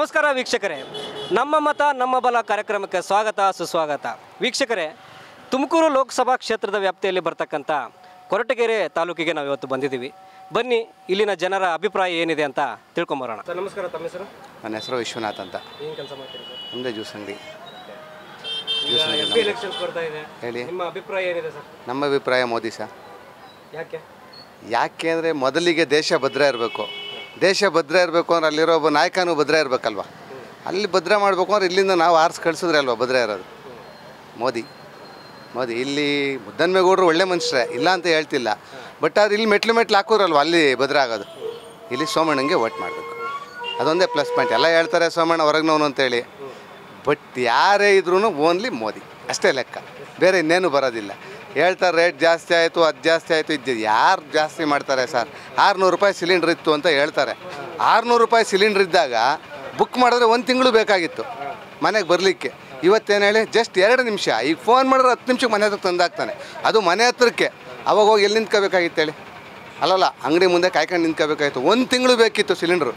ನಮಸ್ಕಾರ ವೀಕ್ಷಕರೇ, ನಮ್ಮ ಮತ ನಮ್ಮ ಬಲ ಕಾರ್ಯಕ್ರಮಕ್ಕೆ ಸ್ವಾಗತ ಸುಸ್ವಾಗತ. ವೀಕ್ಷಕರೇ, ತುಮಕೂರು ಲೋಕಸಭಾ ಕ್ಷೇತ್ರದ ವ್ಯಾಪ್ತಿಯಲ್ಲಿ ಬರ್ತಕ್ಕಂಥ ಕೊರಟಗೆರೆ ತಾಲೂಕಿಗೆ ನಾವು ಇವತ್ತು ಬಂದಿದ್ದೀವಿ. ಬನ್ನಿ ಇಲ್ಲಿನ ಜನರ ಅಭಿಪ್ರಾಯ ಏನಿದೆ ಅಂತ ತಿಳ್ಕೊಂಬರೋಣ. ಸರ್ ನಮಸ್ಕಾರ, ತಮ್ಮ ಹೆಸರು? ನನ್ನ ಹೆಸರು ವಿಶ್ವನಾಥ್ ಅಂತ. ಏನು ಕೆಲಸ ಮಾಡ್ತೀರಿ ಸರ್? ನಮ್ಮದೇ ಜ್ಯೂಸ್ ಅಂಗಡಿ. ಎಲೆಕ್ಷನ್ಸ್ ಬರ್ತಾ ಇದೆ, ಹೇಳಿ, ನಿಮ್ಮ ಅಭಿಪ್ರಾಯ ಏನಿದೆ ಸರ್? ನಮ್ಮ ಅಭಿಪ್ರಾಯ ಮೋದಿ ಸರ್. ಯಾಕೆ ಅಂದರೆ ಮೊದಲಿಗೆ ದೇಶ ಭದ್ರ ಇರಬೇಕು. ದೇಶ ಭದ್ರ ಇರಬೇಕು ಅಂದ್ರೆ ಅಲ್ಲಿರೋ ಒಬ್ಬ ನಾಯಕನೂ ಭದ್ರ ಇರಬೇಕಲ್ವ. ಅಲ್ಲಿ ಭದ್ರ ಮಾಡಬೇಕು ಅಂದ್ರೆ ಇಲ್ಲಿಂದ ನಾವು ಆರಿಸಿ ಕಳಿಸಿದ್ರೆ ಅಲ್ವ ಭದ್ರ ಇರೋದು. ಮೋದಿ ಇಲ್ಲಿ ಮುದ್ದನ್ಮೇಗೌಡರು ಒಳ್ಳೆ ಮನುಷ್ಯರೇ, ಇಲ್ಲ ಅಂತ ಹೇಳ್ತಿಲ್ಲ. ಬಟ್ ಅವ್ರು ಇಲ್ಲಿ ಮೆಟ್ಲು ಹಾಕೋರಲ್ವ ಅಲ್ಲಿ ಭದ್ರ ಆಗೋದು. ಇಲ್ಲಿ ಸೋಮಣ್ಣಂಗೆ ವೋಟ್ ಮಾಡಬೇಕು, ಅದೊಂದೇ ಪ್ಲಸ್ ಪಾಯಿಂಟ್. ಎಲ್ಲ ಹೇಳ್ತಾರೆ ಸೋಮಣ್ಣ ಹೊರಗಿನವನು ಅಂತೇಳಿ, ಬಟ್ ಯಾರೇ ಇದ್ರೂ ಓನ್ಲಿ ಮೋದಿ ಅಷ್ಟೇ ಲೆಕ್ಕ, ಬೇರೆ ಇನ್ನೇನು ಬರೋದಿಲ್ಲ. ಹೇಳ್ತಾರೆ ರೇಟ್ ಜಾಸ್ತಿ ಆಯಿತು, ಅದು ಜಾಸ್ತಿ ಆಯಿತು, ಇದು ಯಾರು ಜಾಸ್ತಿ ಮಾಡ್ತಾರೆ ಸರ್? 600 ರೂಪಾಯಿ ಸಿಲಿಂಡ್ರ್ ಇತ್ತು ಅಂತ ಹೇಳ್ತಾರೆ. 600 ರೂಪಾಯಿ ಸಿಲಿಂಡ್ರ್ ಇದ್ದಾಗ ಬುಕ್ ಮಾಡಿದ್ರೆ 1 ತಿಂಗಳು ಬೇಕಾಗಿತ್ತು ಮನೆಗೆ ಬರಲಿಕ್ಕೆ. ಇವತ್ತೇನು ಹೇಳಿ, ಜಸ್ಟ್ 2 ನಿಮಿಷ. ಈಗ ಫೋನ್ ಮಾಡಿದ್ರೆ 10 ನಿಮಿಷಕ್ಕೆ ಮನೆ ಹತ್ರ ತಂದಾಕ್ತಾನೆ, ಅದು ಮನೆ ಹತ್ರಕ್ಕೆ. ಅವಾಗ ಹೋಗಿ ಎಲ್ಲಿ ನಿಂತ್ಕೋಬೇಕಾಗಿತ್ತು ಹೇಳಿ? ಅಲ್ಲಲ್ಲ, ಅಂಗಡಿ ಮುಂದೆ ಕಾಯ್ಕೊಂಡು ನಿಂತ್ಕೋಬೇಕಾಗಿತ್ತು. 1 ತಿಂಗಳು ಬೇಕಿತ್ತು ಸಿಲಿಂಡ್ರು.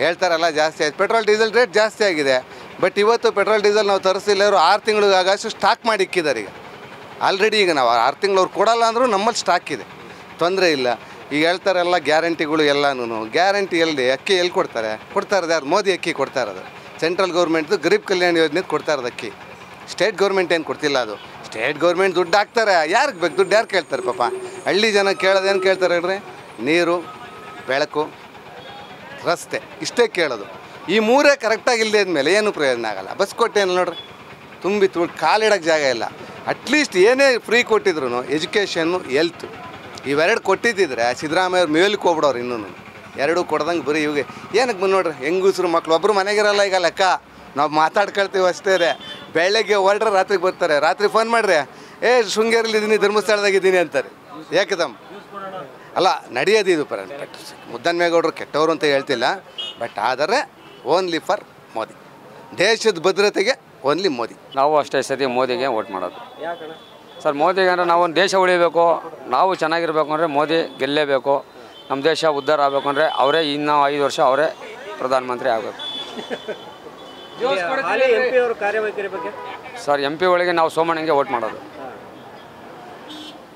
ಹೇಳ್ತಾರಲ್ಲ ಜಾಸ್ತಿ ಆಯ್ತು, ಪೆಟ್ರೋಲ್ ಡೀಸೆಲ್ ರೇಟ್ ಜಾಸ್ತಿ ಆಗಿದೆ. ಬಟ್ ಇವತ್ತು ಪೆಟ್ರೋಲ್ ಡೀಸೆಲ್ ನಾವು ತರಿಸಿಲ್ಲ, ಅವರು 6 ತಿಂಗಳಿಗಾಗಷ್ಟು ಸ್ಟಾಕ್ ಮಾಡಿ ಇಕ್ಕಿದ್ದಾರೆ. ಈಗ ಆಲ್ರೆಡಿ ಈಗ ನಾವು 6 ತಿಂಗಳು ಅವ್ರು ಕೊಡಲ್ಲ ಅಂದರೂ ನಮ್ಮಲ್ಲಿ ಸ್ಟಾಕ್ ಇದೆ, ತೊಂದರೆ ಇಲ್ಲ. ಈಗ ಹೇಳ್ತಾರೆಲ್ಲ ಗ್ಯಾರಂಟಿಗಳು ಎಲ್ಲನೂ. ಗ್ಯಾರಂಟಿ ಎಲ್ಲಿ? ಅಕ್ಕಿ ಎಲ್ಲಿ ಕೊಡ್ತಾರೆ ಇರೋದು ಯಾರು? ಮೋದಿ ಅಕ್ಕಿ ಕೊಡ್ತಾ ಇರೋದು. ಸೆಂಟ್ರಲ್ ಗೌರ್ಮೆಂಟ್ದು ಗರೀಬ್ ಕಲ್ಯಾಣ ಯೋಜನೆ ಕೊಡ್ತಾ ಇರೋದು ಅಕ್ಕಿ. ಸ್ಟೇಟ್ ಗೌರ್ಮೆಂಟ್ ಏನು ಕೊಡ್ತಿಲ್ಲ. ಅದು ಸ್ಟೇಟ್ ಗೌರ್ಮೆಂಟ್ ದುಡ್ಡು ಹಾಕ್ತಾರೆ. ಯಾರಿಗೆ ಬೇಕು ದುಡ್ಡು? ಯಾರು ಕೇಳ್ತಾರೆ ಪಾಪ? ಹಳ್ಳಿ ಜನ ಕೇಳೋದೇನು ಕೇಳ್ತಾರೆ ಹೇಳ್ರಿ? ನೀರು, ಬೆಳಕು, ರಸ್ತೆ, ಇಷ್ಟೇ ಕೇಳೋದು. ಈ 3 ಕರೆಕ್ಟಾಗಿ ಇಲ್ಲದೆ ಇದ್ಮೇಲೆ ಏನು ಪ್ರಯೋಜನ ಆಗಲ್ಲ. ಬಸ್ ಕೊಟ್ಟೇನು ನೋಡ್ರಿ, ತುಂಬಿ ಕಾಲಿಡೋಕ್ಕೆ ಜಾಗ ಇಲ್ಲ. ಅಟ್ಲೀಸ್ಟ್ ಏನೇ ಫ್ರೀ ಕೊಟ್ಟಿದ್ರು ಎಜುಕೇಷನ್ನು, ಹೆಲ್ತ್, ಇವೆರಡು ಕೊಟ್ಟಿದ್ದಿದ್ರೆ ಸಿದ್ದರಾಮಯ್ಯ ಅವ್ರು ಮೇಲಕ್ಕೆ ಹೋಗ್ಬಿಡೋರು. ಇನ್ನೂ 2 ಕೊಡ್ದಂಗೆ ಬರೀ ಇವಾಗ ಏನಕ್ಕೆ ಬಂದು ನೋಡ್ರಿ, ಹೆಂಗಸರು ಮಕ್ಳು ಒಬ್ಬರು ಮನೆಗಿರಲ್ಲ. ಈಗ ಲೆಕ್ಕ ನಾವು ಮಾತಾಡ್ಕೊಳ್ತೀವಿ ಅಷ್ಟೇ ರೀ. ಬೆಳಗ್ಗೆ ಹೊರಡ್ರೆ ರಾತ್ರಿಗೆ ಬರ್ತಾರೆ. ರಾತ್ರಿ ಫೋನ್ ಮಾಡಿರಿ, ಶೃಂಗೇರಿಲಿದ್ದೀನಿ, ಧರ್ಮಸ್ಥಳದಾಗಿದ್ದೀನಿ ಅಂತಾರೆ. ಏಕದಮ್ ಅಲ್ಲ, ನಡೆಯೋದು ಇದು. ಮುದ್ದನ್ಮೇಗೌಡರು ಕೆಟ್ಟವರು ಅಂತ ಹೇಳ್ತಿಲ್ಲ, ಬಟ್ ಆದರೆ ಓನ್ಲಿ ಫಾರ್ ಮೋದಿ. ದೇಶದ ಭದ್ರತೆಗೆ ಓನ್ಲಿ ಮೋದಿ. ನಾವು ಅಷ್ಟೇ ಸತಿ ಮೋದಿಗೆ ವೋಟ್ ಮಾಡೋದು. ಸರ್ ಮೋದಿಗೆ ಅಂದರೆ ನಾವು ದೇಶ ಉಳಿಬೇಕು, ನಾವು ಚೆನ್ನಾಗಿರ್ಬೇಕು ಅಂದರೆ ಮೋದಿ ಗೆಲ್ಲೇಬೇಕು. ನಮ್ಮ ದೇಶ ಉದ್ಧಾರ ಆಗಬೇಕು ಅಂದರೆ ಅವರೇ ಇನ್ನೂ 5 ವರ್ಷ ಅವರೇ ಪ್ರಧಾನಮಂತ್ರಿ ಆಗಬೇಕು. ಸರ್ MP ಒಳಗೆ ನಾವು ಸೋಮಣ್ಣಂಗೆ ವೋಟ್ ಮಾಡೋದು.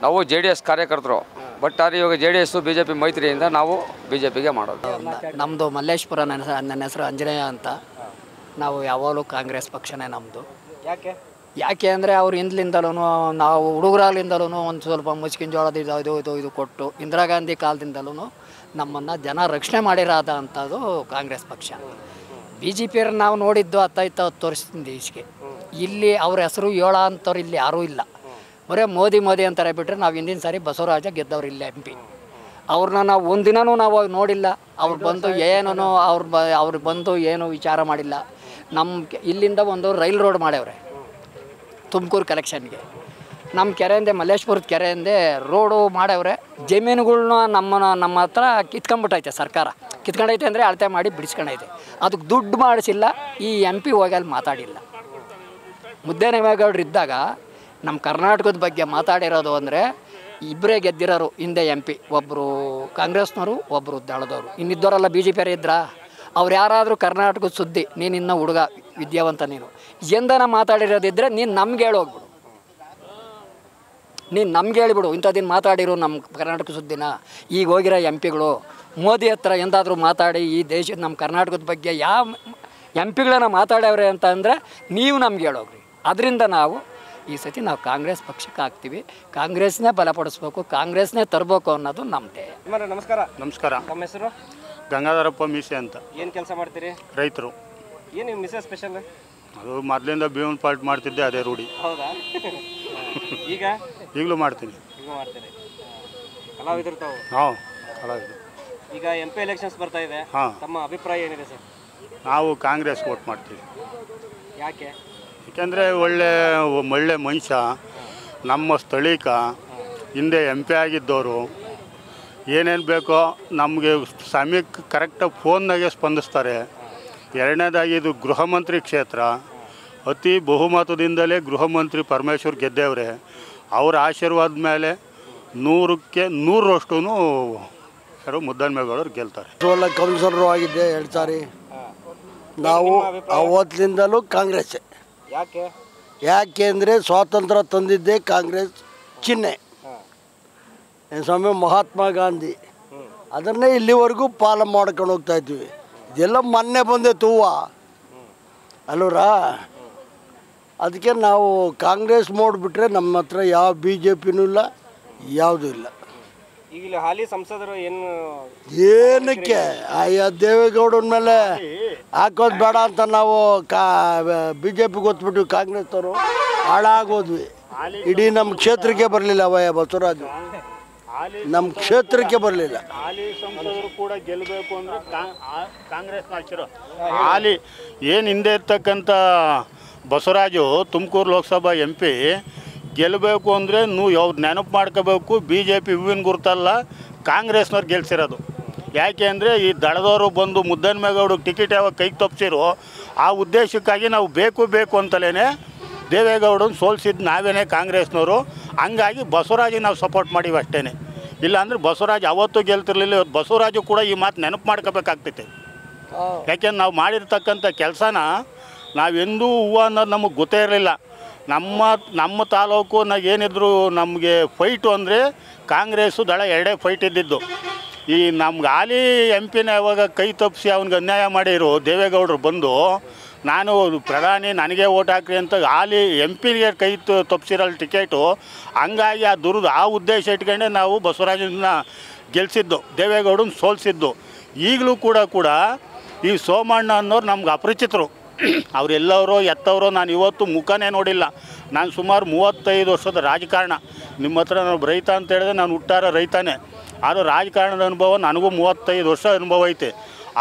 ನಾವು JDS ಕಾರ್ಯಕರ್ತರು, ಬಟ್ ಅದು ಇವಾಗ JDS BJP ಮೈತ್ರಿಯಿಂದ ನಾವು BJPಗೆ ಮಾಡೋದು. ನಮ್ಮದು ಮಲ್ಲೇಶ್ಪುರ. ನನ್ನ ಹೆಸರು ಅಂಜನೇಯ ಅಂತ. ನಾವು ಯಾವಾಗಲೂ ಕಾಂಗ್ರೆಸ್ ಪಕ್ಷನೇ ನಮ್ಮದು. ಯಾಕೆ ಅಂದರೆ ಅವ್ರು ಹಿಂದ್ಲಿಂದಲೂ, ನಾವು ಹುಡುಗರಾಗ್ಲಿಂದಲೂ ಒಂದು ಸ್ವಲ್ಪ ಮುಚ್ಕಿನ ಜೋಳದ ಇದು ಕೊಟ್ಟು ಇಂದಿರಾ ಗಾಂಧಿ ಕಾಲದಿಂದಲೂ ನಮ್ಮನ್ನು ಜನ ರಕ್ಷಣೆ ಮಾಡಿರೋದ ಅಂಥದ್ದು ಕಾಂಗ್ರೆಸ್ ಪಕ್ಷ. BJP ನಾವು ನೋಡಿದ್ದು 10 ವರ್ಷದಿಂದ ಈಚೆಗೆ. ಇಲ್ಲಿ ಅವ್ರ ಹೆಸರು ಅಂಥವ್ರು ಇಲ್ಲಿ ಯಾರೂ ಇಲ್ಲ. ಬರೀ ಮೋದಿ ಅಂತಾರೆ ಬಿಟ್ಟರೆ ನಾವು ಹಿಂದಿನ ಸಾರಿ ಬಸವರಾಜ ಗೆದ್ದವ್ರು ಇಲ್ಲ MP. ಅವ್ರನ್ನ ನಾವು ಒಂದಿನೂ ನಾವು ನೋಡಿಲ್ಲ. ಅವ್ರು ಬಂದು ಏನೋ ಅವ್ರು ಬಂದು ಏನು ವಿಚಾರ ಮಾಡಿಲ್ಲ. ನಮ್ಮ ಇಲ್ಲಿಂದ ಒಂದು ರೈಲ್ ರೋಡ್ ಮಾಡ್ಯವ್ರೆ ತುಮಕೂರು ಕಲೆಕ್ಷನ್ಗೆ. ನಮ್ಮ ಕೆರೆಯಿಂದ, ಮಲ್ಲೇಶ್ಪುರದ ಕೆರೆಯಿಂದೆ ರೋಡು ಮಾಡ್ಯವ್ರೆ. ಜಮೀನುಗಳ್ನ ನಮ್ಮ ಹತ್ರ ಕಿತ್ಕೊಂಡ್ಬಿಟ್ಟೈತೆ ಸರ್ಕಾರ. ಕಿತ್ಕೊಂಡೈತೆ ಅಂದರೆ ಅಳತೆ ಮಾಡಿ ಬಿಡಿಸ್ಕೊಂಡೈತೆ. ಅದಕ್ಕೆ ದುಡ್ಡು ಮಾಡಿಸಿಲ್ಲ. ಈ MP ಹೋಗಿ ಅಲ್ಲಿ ಮಾತಾಡಿಲ್ಲ. ಮುದ್ದನ್ಮೇಗೌಡರು ಇದ್ದಾಗ ನಮ್ಮ ಕರ್ನಾಟಕದ ಬಗ್ಗೆ ಮಾತಾಡಿರೋದು ಅಂದರೆ ಇಬ್ಬರೇ ಗೆದ್ದಿರೋರು ಹಿಂದೆ MP. ಒಬ್ಬರು ಕಾಂಗ್ರೆಸ್ನವರು, ಒಬ್ಬರು ದಳದವರು. ಇನ್ನಿದ್ದವರೆಲ್ಲ BJP ಇದ್ರಾ? ಅವ್ರು ಯಾರಾದರೂ ಕರ್ನಾಟಕದ ಸುದ್ದಿ, ನೀನು ಇನ್ನೂ ಹುಡುಗ ವಿದ್ಯಾವಂತ, ನೀನು ಎಂದನ ಮಾತಾಡಿರೋದಿದ್ದರೆ ನೀನು ನಮ್ಗೆ ಹೇಳೋಗ್ಬಿಡು. ನೀನು ನಮ್ಗೆ ಹೇಳಿಬಿಡು, ಇಂಥದಿನ ಮಾತಾಡಿರು ನಮ್ಮ ಕರ್ನಾಟಕ ಸುದ್ದಿನ. ಈಗ ಹೋಗಿರೋ MP ಗಳು ಮೋದಿ ಹತ್ರ ಎಂದಾದರೂ ಮಾತಾಡಿ ಈ ದೇಶದ ನಮ್ಮ ಕರ್ನಾಟಕದ ಬಗ್ಗೆ ಯಾವ MP ಗಳನ್ನ ಮಾತಾಡ್ಯವ್ರೆ ಅಂತ ಅಂದರೆ ನೀವು ನಮ್ಗೆ ಹೇಳೋಗ್ರಿ. ಅದರಿಂದ ನಾವು ಈ ಸತಿ ನಾವು ಕಾಂಗ್ರೆಸ್ ಪಕ್ಷಕ್ಕೆ ಹಾಕ್ತೀವಿ. ಕಾಂಗ್ರೆಸ್ನೇ ಬಲಪಡಿಸ್ಬೇಕು, ಕಾಂಗ್ರೆಸ್ನೇ ತರಬೇಕು ಅನ್ನೋದು ನಮ್ಮದೇ. ನಮಸ್ಕಾರ. ನಮಸ್ಕಾರ. ನಮ್ಮ ಹೆಸರು? ಗಂಗಾಧರಪ್ಪ ಮೀಸೆ ಅಂತ. ಏನು ಕೆಲಸ ಮಾಡ್ತೀರಿ? ರೈತರು. ಏನು ನಿಮ್ಮ ಮಿಸಸ್ ಸ್ಪೆಷಲ್? ಅದು ಮೊದಲಿಂದ ಭೀಮನ್ ಪಾಲ್ಟ್ ಮಾಡ್ತಿದ್ದೆ, ಅದೇ ರೂಢಿ. ಹೌದಾ? ಈಗಲೂ ಮಾಡ್ತೀನಿ. ಕಲಾವಿದರು ತಾವು? ಹಾಂ, ಕಲಾವಿದರು. ಈಗ MP ಎಲೆಕ್ಷನ್ಸ್ ಬರ್ತಾ ಇದೆ. ತಮ್ಮ ಅಭಿಪ್ರಾಯ ಏನಿದೆ ಸರ್? ನಾವು ಕಾಂಗ್ರೆಸ್ ವೋಟ್ ಮಾಡ್ತೀವಿ. ಯಾಕೆ? ಏಕೆಂದರೆ ಒಳ್ಳೆ ಮನುಷ್ಯ, ನಮ್ಮ ಸ್ಥಳೀಕ, ಹಿಂದೆ MP ಆಗಿದ್ದವರು. ಏನೇನು ಬೇಕೋ ನಮಗೆ ಸಮಯಕ್ಕೆ ಕರೆಕ್ಟಾಗಿ ಫೋನ್ನಾಗೆ ಸ್ಪಂದಿಸ್ತಾರೆ. ಎರಡನೇದಾಗಿ ಇದು ಗೃಹ ಮಂತ್ರಿ ಕ್ಷೇತ್ರ. ಅತಿ ಬಹುಮತದಿಂದಲೇ ಗೃಹ ಮಂತ್ರಿ ಪರಮೇಶ್ವರ್ ಗೆದ್ದೇವ್ರೆ. ಅವರ ಆಶೀರ್ವಾದ ಮೇಲೆ 100ಕ್ಕೆ 100ರಷ್ಟು ಯಾರು ಮುದ್ದನ್ಮೇಗೌಡರು ಗೆಲ್ತಾರೆ. ಒಳ್ಳೆ ಕೌನ್ಸಿಲರು ಆಗಿದ್ದೆ 2 ಸಾರಿ. ನಾವು ಅವತ್ತಿನಿಂದಲೂ ಕಾಂಗ್ರೆಸ್ಸೇ. ಯಾಕೆ? ಯಾಕೆಂದರೆ ಸ್ವಾತಂತ್ರ್ಯ ತಂದಿದ್ದೇ ಕಾಂಗ್ರೆಸ್ ಚಿಹ್ನೆ, ಸ್ವಾಮಿ ಮಹಾತ್ಮ ಗಾಂಧಿ. ಅದನ್ನೇ ಇಲ್ಲಿವರೆಗೂ ಪಾಲನೆ ಮಾಡ್ಕೊಂಡು ಹೋಗ್ತಾ ಇದ್ವಿ. ಇದೆಲ್ಲ ಮೊನ್ನೆ ಬಂದೈತೆ ಹೂವು ಅಲ್ಲೂರಾ. ಅದಕ್ಕೆ ನಾವು ಕಾಂಗ್ರೆಸ್ ನೋಡಿಬಿಟ್ರೆ ನಮ್ಮ ಹತ್ರ ಯಾವ ಬಿ ಜೆ ಪಿನೂ ಇಲ್ಲ, ಯಾವುದೂ ಇಲ್ಲ. ಈಗ ಹಾಲಿ ಸಂಸದರು ಏನಕ್ಕೆ ಅಯ್ಯ ದೇವೇಗೌಡನ ಮೇಲೆ ಹಾಕೋದು ಬೇಡ ಅಂತ ನಾವು ಬಿ ಜೆ ಪಿಗೆ ಗೊತ್ಬಿಟ್ಟು ಕಾಂಗ್ರೆಸ್ನವರು ಹಾಳಾಗೋದ್ವಿ. ಇಡೀ ನಮ್ಮ ಕ್ಷೇತ್ರಕ್ಕೆ ಬರಲಿಲ್ಲ ಅವಯ್ಯ ಬಸವರಾಜು, ನಮ್ಮ ಕ್ಷೇತ್ರಕ್ಕೆ ಬರಲಿಲ್ಲ. ಹಾಲಿ ಸಂಸದರು ಕೂಡ ಗೆಲ್ಲಬೇಕು ಅಂದರೆ ಕಾಂಗ್ರೆಸ್ ಹಾಕಿರೋ ಹಾಲಿ ಏನು ಹಿಂದೆ ಇರ್ತಕ್ಕಂಥ ಬಸವರಾಜು ತುಮಕೂರು ಲೋಕಸಭಾ MP ಗೆಲ್ಲಬೇಕು ಅಂದರೆ ಯಾವ್ದು ನೆನಪು ಮಾಡ್ಕೋಬೇಕು, BJP ಹೂವಿನ ಗುರುತಲ್ಲ, ಕಾಂಗ್ರೆಸ್ನವ್ರು ಗೆಲ್ಸಿರೋದು. ಯಾಕೆ ಅಂದರೆ ಈ ದಳದವರು ಬಂದು ಮುದ್ದನ್ಮೇಗೌಡಕ್ಕೆ ಟಿಕೆಟ್ ಯಾವಾಗ ಕೈಗೆ ತಪ್ಪಿಸಿರೋ ಆ ಉದ್ದೇಶಕ್ಕಾಗಿ ನಾವು ಬೇಕು ಅಂತಲೇ ದೇವೇಗೌಡನ ಸೋಲಿಸಿದ್ದು ನಾವೇನೇ ಕಾಂಗ್ರೆಸ್ನವರು. ಹಂಗಾಗಿ ಬಸವರಾಜಿಗೆ ನಾವು ಸಪೋರ್ಟ್ ಮಾಡೀವಿ ಅಷ್ಟೇ. ಇಲ್ಲಾಂದರೆ ಬಸವರಾಜ್ ಅವತ್ತು ಗೆಲ್ತಿರ್ಲಿಲ್ಲ. ಇವತ್ತು ಬಸವರಾಜು ಕೂಡ ಈ ಮಾತು ನೆನಪು ಮಾಡ್ಕೋಬೇಕಾಗ್ತೈತೆ. ಯಾಕೆಂದ್ರೆ ನಾವು ಮಾಡಿರ್ತಕ್ಕಂಥ ಕೆಲಸನ ನಾವೆಂದೂ ಹೂವು ಅನ್ನೋದು ನಮಗೆ ಗೊತ್ತೇ ಇರಲಿಲ್ಲ. ನಮ್ಮ ತಾಲೂಕು ಏನಿದ್ರು ನಮಗೆ ಫೈಟು ಅಂದರೆ ಕಾಂಗ್ರೆಸ್ಸು ದಳ ಎರಡೇ ಫೈಟ್ ಇದ್ದಿದ್ದು. ಈ ನಮ್ಗೆ ಹಾಲಿ MP ಯಾವಾಗ ಕೈ ತಪ್ಪಿಸಿ ಅವ್ನಿಗೆ ಅನ್ಯಾಯ ಮಾಡಿರು ದೇವೇಗೌಡರು ಬಂದು, ನಾನು ಪ್ರಧಾನಿ ನನಗೆ ಓಟ್ ಹಾಕ್ರಿ ಅಂತ ಹಾಲಿ MP ಕೈ ತಪ್ಪಿಸಿರಲ್ಲ ಟಿಕೆಟು. ಹಂಗಾಗಿ ಆ ಉದ್ದೇಶ ಇಟ್ಕೊಂಡೆ ನಾವು ಬಸವರಾಜನ ಗೆಲ್ಲಿಸಿದ್ದು, ದೇವೇಗೌಡನ ಸೋಲಿಸಿದ್ದು. ಈಗಲೂ ಕೂಡ ಈ ಸೋಮಣ್ಣ ಅನ್ನೋರು ನಮ್ಗೆ ಅಪರಿಚಿತರು. ಅವರೆಲ್ಲವರು ಎತ್ತವರು ನಾನು ಇವತ್ತು ಮುಖನೇ ನೋಡಿಲ್ಲ. ನಾನು ಸುಮಾರು 35 ವರ್ಷದ ರಾಜಕಾರಣ. ನಿಮ್ಮ ಹತ್ರ ನಾವು ರೈತ ಅಂತ ಹೇಳಿದ್ರೆ ನಾನು ಹುಟ್ಟಾರ ರೈತನೇ. ಆದರೂ ರಾಜಕಾರಣದ ಅನುಭವ ನನಗೂ 35 ವರ್ಷ ಅನುಭವ ಐತೆ.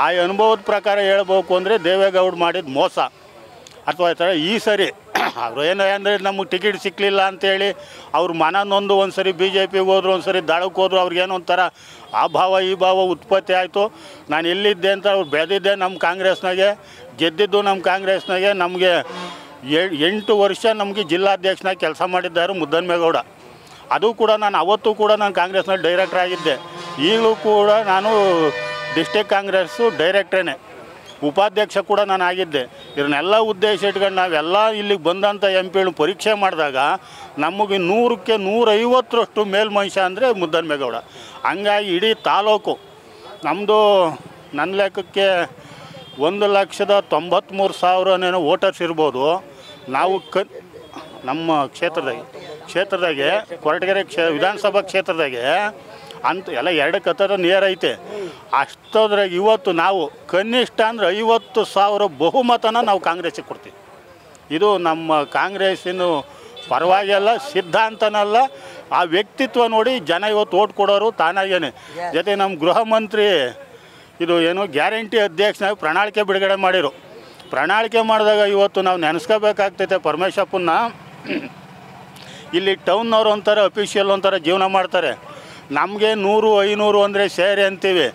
ಆ ಅನುಭವದ ಪ್ರಕಾರ ಹೇಳ್ಬೇಕು ಅಂದರೆ ದೇವೇಗೌಡ ಮಾಡಿದ ಮೋಸ ಅಥವಾ ಈ ಥರ ಈ ಸರಿ ಅವರು ಏನು ಅಂದರೆ ನಮಗೆ ಟಿಕೆಟ್ ಸಿಕ್ಕಲಿಲ್ಲ ಅಂತೇಳಿ ಅವ್ರ ಮನನೊಂದು ಒಂದು ಸರಿ BJPಗೆ ಹೋದ್ರು, ಒಂದು ಸರಿ ದಳಕ್ಕೆ ಹೋದ್ರು. ಅವ್ರಿಗೇನೋ ಒಂಥರ ಆ ಭಾವ ಈ ಭಾವ ಉತ್ಪತ್ತಿ ಆಯಿತು. ನಾನು ಎಲ್ಲಿದ್ದೆ ಅಂತ ಅವ್ರು ಬೆಳೆದಿದ್ದೆ ನಮ್ಮ ಕಾಂಗ್ರೆಸ್ನಾಗೆ, ಗೆದ್ದಿದ್ದು ನಮ್ಮ ಕಾಂಗ್ರೆಸ್ನಾಗೆ. ನಮಗೆ 8 ವರ್ಷ ನಮಗೆ ಜಿಲ್ಲಾಧ್ಯಕ್ಷನಾಗಿ ಕೆಲಸ ಮಾಡಿದ್ದಾರೆ ಮುದ್ದನ್ಮೇಗೌಡ. ಅದು ಕೂಡ ನಾನು ಅವತ್ತು ಕೂಡ ನಾನು ಕಾಂಗ್ರೆಸ್ನಲ್ಲಿ ಡೈರೆಕ್ಟರ್ ಆಗಿದ್ದೆ. ಈಗಲೂ ಕೂಡ ನಾನು ಡಿಸ್ಟಿಕ್ ಕಾಂಗ್ರೆಸ್ಸು ಡೈರೆಕ್ಟ್ರೇನೆ, ಉಪಾಧ್ಯಕ್ಷ ಕೂಡ ನಾನು ಆಗಿದ್ದೆ. ಇದನ್ನೆಲ್ಲ ಉದ್ದೇಶ ಇಟ್ಕೊಂಡು ನಾವೆಲ್ಲ ಇಲ್ಲಿಗೆ ಬಂದಂಥ MP ಪರೀಕ್ಷೆ ಮಾಡಿದಾಗ ನಮಗೆ 100ಕ್ಕೆ 150ರಷ್ಟು ಮೇಲ್ಮನುಷ್ಯ ಅಂದರೆ ಮುದ್ದನ್ಮೇಗೌಡ. ಹಂಗಾಗಿ ಇಡೀ ತಾಲೂಕು ನಮ್ಮದು ನನ್ನ ಲೆಕ್ಕಕ್ಕೆ 1,93,000 ವೋಟರ್ಸ್ ಇರ್ಬೋದು. ನಾವು ನಮ್ಮ ಕ್ಷೇತ್ರದಾಗೆ ಕೊರಟಗೆರೆ ವಿಧಾನಸಭಾ ಕ್ಷೇತ್ರದಾಗೆ ಅಂತ ಎಲ್ಲ 2 ಕತ್ತರ ನಿಯರ್ ಐತೆ. ಅಷ್ಟೋದ್ರಾಗ ಇವತ್ತು ನಾವು ಕನಿಷ್ಠ ಅಂದರೆ 50,000 ಬಹುಮತನ ನಾವು ಕಾಂಗ್ರೆಸ್ಸಿಗೆ ಕೊಡ್ತೀವಿ. ಇದು ನಮ್ಮ ಕಾಂಗ್ರೆಸ್ಸಿನ ಪರವಾಗಿಲ್ಲ, ಸಿದ್ಧಾಂತನಲ್ಲ, ಆ ವ್ಯಕ್ತಿತ್ವ ನೋಡಿ ಜನ ಇವತ್ತು ಓಟ್ ಕೊಡೋರು ತಾನಾಗೇನೆ. ಜೊತೆ ನಮ್ಮ ಗೃಹ ಮಂತ್ರಿ ಇದು ಏನು ಗ್ಯಾರಂಟಿ ಅಧ್ಯಕ್ಷನಾಗಿ ಪ್ರಣಾಳಿಕೆ ಬಿಡುಗಡೆ ಮಾಡಿರು. ಪ್ರಣಾಳಿಕೆ ಮಾಡಿದಾಗ ಇವತ್ತು ನಾವು ನೆನೆಸ್ಕೋಬೇಕಾಗ್ತೈತೆ ಪರಮೇಶಪ್ಪನ್ನ. ಇಲ್ಲಿ ಟೌನ್ನವ್ರು ಒಂಥರ ಅಫಿಷಿಯಲ್ ಒಂಥರ ಜೀವನ ಮಾಡ್ತಾರೆ. ನಮಗೆ 100-500 ಅಂದರೆ ಸೇರಿ ಅಂತೀವಿ.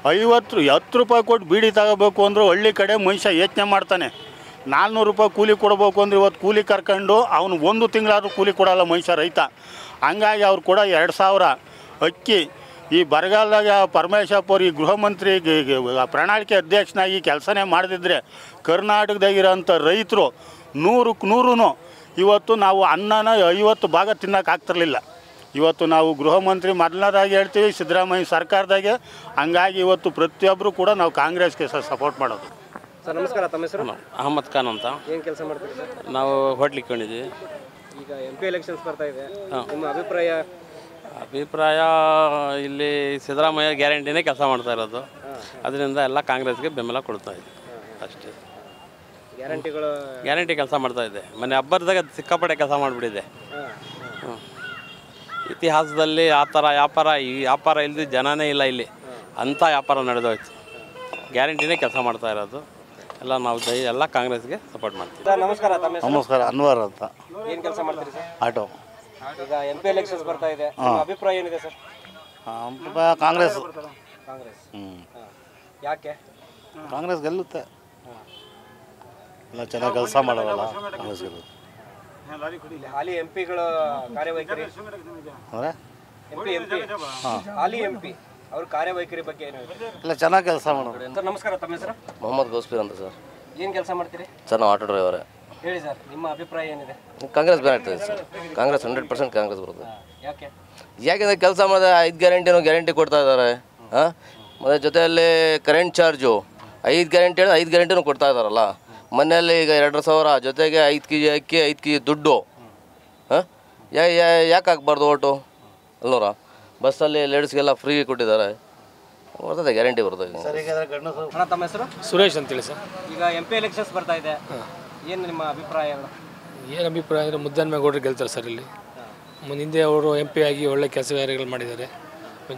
10 ರೂಪಾಯಿ ಕೊಟ್ಟು ಬೀಡಿ ತಗೋಬೇಕು ಅಂದರೂ ಹಳ್ಳಿ ಕಡೆ ಮನುಷ್ಯ ಯೋಚನೆ ಮಾಡ್ತಾನೆ. 400 ರೂಪಾಯಿ ಕೂಲಿ ಕೊಡಬೇಕು ಅಂದರೆ ಇವತ್ತು ಕೂಲಿ ಕರ್ಕೊಂಡು ಅವನು 1 ತಿಂಗಳಾದರೂ ಕೂಲಿ ಕೊಡೋಲ್ಲ ಮನುಷ್ಯ ರೈತ. ಹಂಗಾಗಿ ಅವ್ರು ಕೂಡ 2,000 ಅಕ್ಕಿ. ಈ ಬರಗಾಲದಾಗ ಪರಮೇಶಪ್ಪ ಅವ್ರು ಈ ಗೃಹ ಮಂತ್ರಿ ಪ್ರಣಾಳಿಕೆ ಅಧ್ಯಕ್ಷನಾಗಿ ಕೆಲಸನೇ ಮಾಡದಿದ್ದರೆ ಕರ್ನಾಟಕದಾಗಿರೋಂಥ ರೈತರು 100ಕ್ಕೆ 100 ಇವತ್ತು ನಾವು ಅನ್ನನ 50 ಭಾಗ ತಿನ್ನೋಕೆ ಆಗ್ತಿರ್ಲಿಲ್ಲ. ಇವತ್ತು ನಾವು ಗೃಹ ಮಂತ್ರಿ ಮೊದಲನೇದಾಗಿ ಹೇಳ್ತೀವಿ ಸಿದ್ದರಾಮಯ್ಯ ಸರ್ಕಾರದಾಗೆ. ಹಂಗಾಗಿ ಇವತ್ತು ಪ್ರತಿಯೊಬ್ಬರು ಕೂಡ ನಾವು ಕಾಂಗ್ರೆಸ್ಗೆ ಸಪೋರ್ಟ್ ಮಾಡೋದು. ಸರ್ ನಮಸ್ಕಾರ, ತಮ್ಮ ಹೆಸರು? ಅಹಮದ್ ಖಾನ್ ಅಂತ. ಏನು ಕೆಲಸ ಮಾಡ್ತೀರಿ ಸರ್? ನಾವು ಹೋಟ್ಲಿಗೆ ಇಟ್ಕೊಂಡಿದ್ದೀವಿ. ಈಗ MP ಎಲೆಕ್ಷನ್ಸ್ ಬರ್ತಾ ಇದೆ, ನಿಮ್ಮ ಅಭಿಪ್ರಾಯ? ಇಲ್ಲಿ ಸಿದ್ದರಾಮಯ್ಯ ಗ್ಯಾರಂಟಿನೇ ಕೆಲಸ ಮಾಡ್ತಾ ಇರೋದು. ಅದರಿಂದ ಎಲ್ಲ ಕಾಂಗ್ರೆಸ್ಗೆ ಬೆಂಬಲ ಕೊಡ್ತಾ ಇದೆ ಅಷ್ಟೇ. ಗ್ಯಾರಂಟಿ ಕೆಲಸ ಮಾಡ್ತಾ ಇದೆ. ಮೊನ್ನೆ ಹಬ್ಬದಾಗ ಸಿಕ್ಕಾಪಟ್ಟೆ ಕೆಲಸ ಮಾಡಿಬಿಟ್ಟಿದೆ. ಇತಿಹಾಸದಲ್ಲಿ ಆ ಥರ ವ್ಯಾಪಾರ ಇಲ್ಲದೆ ಜನನೇ ಇಲ್ಲ ಇಲ್ಲಿ. ಅಂಥ ವ್ಯಾಪಾರ ನಡೆದೋಯ್ತು. ಗ್ಯಾರಂಟಿನೇ ಕೆಲಸ ಮಾಡ್ತಾ ಇರೋದು. ಎಲ್ಲ ನಾವು ಎಲ್ಲ ಕಾಂಗ್ರೆಸ್ಗೆ ಸಪೋರ್ಟ್ ಮಾಡ್ತೀವಿ. ನಮಸ್ಕಾರ, ತಮ್ಮ ಹೆಸರು? ನಮಸ್ಕಾರ, ಅನ್ವರ್ ಅಂತ. ಏನು ಕೆಲಸ ಮಾಡ್ತೀರಿ ಸರ್? ಆಟೋ. ಈಗ MP ಎಲೆಕ್ಷನ್ಸ್ ಬರ್ತಾ ಇದೆ, ಅಭಿಪ್ರಾಯ ಏನಿದೆ ಸರ್? ಕಾಂಗ್ರೆಸ್. ಯಾಕೆ? ಕಾಂಗ್ರೆಸ್ ಗೆಲ್ಲುತ್ತೆ. ಎಲ್ಲ ಚೆನ್ನಾಗಿ ಕೆಲಸ ಮಾಡೋಲ್ಲ ಕಾಂಗ್ರೆಸ್ ಗೆಲ್ಲುತ್ತೆ. ಹಾಲಿ MP ಗಳ ಕಾರ್ಯವೈಖರಿ ಅಂದರೆ ಹಾಲಿ MP ಅವ್ರ ಕಾರ್ಯವೈಖರಿ ಬಗ್ಗೆ ಏನು? ಎಲ್ಲ ಚೆನ್ನಾಗಿ ಕೆಲಸ ಮಾಡೋದು. ಸರ್ ನಮಸ್ಕಾರ, ತಮ್ಮ ಹೆಸರು? ಮೊಹಮ್ಮದ್ ಗೌಸ್ಫೀರ್ ಅಂತ ಸರ್. ಏನು ಕೆಲಸ ಮಾಡ್ತೀರಿ? ಸರ್ ನಾವು ಆಟೋ ಡ್ರೈವರೇ. ಹೇಳಿ ಸರ್, ನಿಮ್ಮ ಅಭಿಪ್ರಾಯ ಏನಿದೆ? ಕಾಂಗ್ರೆಸ್ ಬರ್ತದೆ ಸರ್. ಕಾಂಗ್ರೆಸ್ 100% ಕಾಂಗ್ರೆಸ್ ಬರುತ್ತೆ. ಯಾಕೆ? ಯಾಕೆಂದರೆ ಕೆಲಸ ಮಾಡಿದ್ರೆ 5 ಗ್ಯಾರಂಟಿ ಕೊಡ್ತಾ ಇದ್ದಾರೆ. ಹಾಂ, ಮತ್ತು ಜೊತೆಯಲ್ಲಿ ಕರೆಂಟ್ ಚಾರ್ಜು 5 ಗ್ಯಾರಂಟಿ ಹೇಳಿ 5 ಗ್ಯಾರಂಟಿನೂ ಕೊಡ್ತಾ ಇದ್ದಾರಲ್ಲ. ಮನೆಯಲ್ಲಿ ಈಗ 2,000 ಜೊತೆಗೆ 5 kg ಅಕ್ಕಿ, 5 kg ದುಡ್ಡು. ಹಾಂ, ಯಾಕೆ ಹಾಕ್ಬಾರ್ದು ಓಟು ಅಲ್ಲೋರ? ಬಸ್ಸಲ್ಲಿ ಲೇಡೀಸ್ಗೆಲ್ಲ ಫ್ರೀ ಕೊಟ್ಟಿದ್ದಾರೆ. ಬರ್ತದೆ, ಗ್ಯಾರಂಟಿ ಬರ್ತದೆ. ಅಣ್ಣ, ತಮ್ಮ ಹೆಸರು? ಸುರೇಶ್ ಅಂತೇಳಿ ಸರ್. ಈಗ MP ಎಲೆಕ್ಷನ್ಸ್ ಬರ್ತಾ ಇದೆ, ಏನು ನಿಮ್ಮ ಅಭಿಪ್ರಾಯಗಳು? ಏನು ಅಭಿಪ್ರಾಯ ಅಂದರೆ ಮುದ್ದನ್ಮೇಗೌಡರು ಗೆಲ್ತಾರೆ ಸರ್. ಇಲ್ಲಿ ಹಿಂದೆ ಅವರು MP ಆಗಿ ಒಳ್ಳೆ ಕೆಲಸ ಕಾರ್ಯಗಳು ಮಾಡಿದ್ದಾರೆ.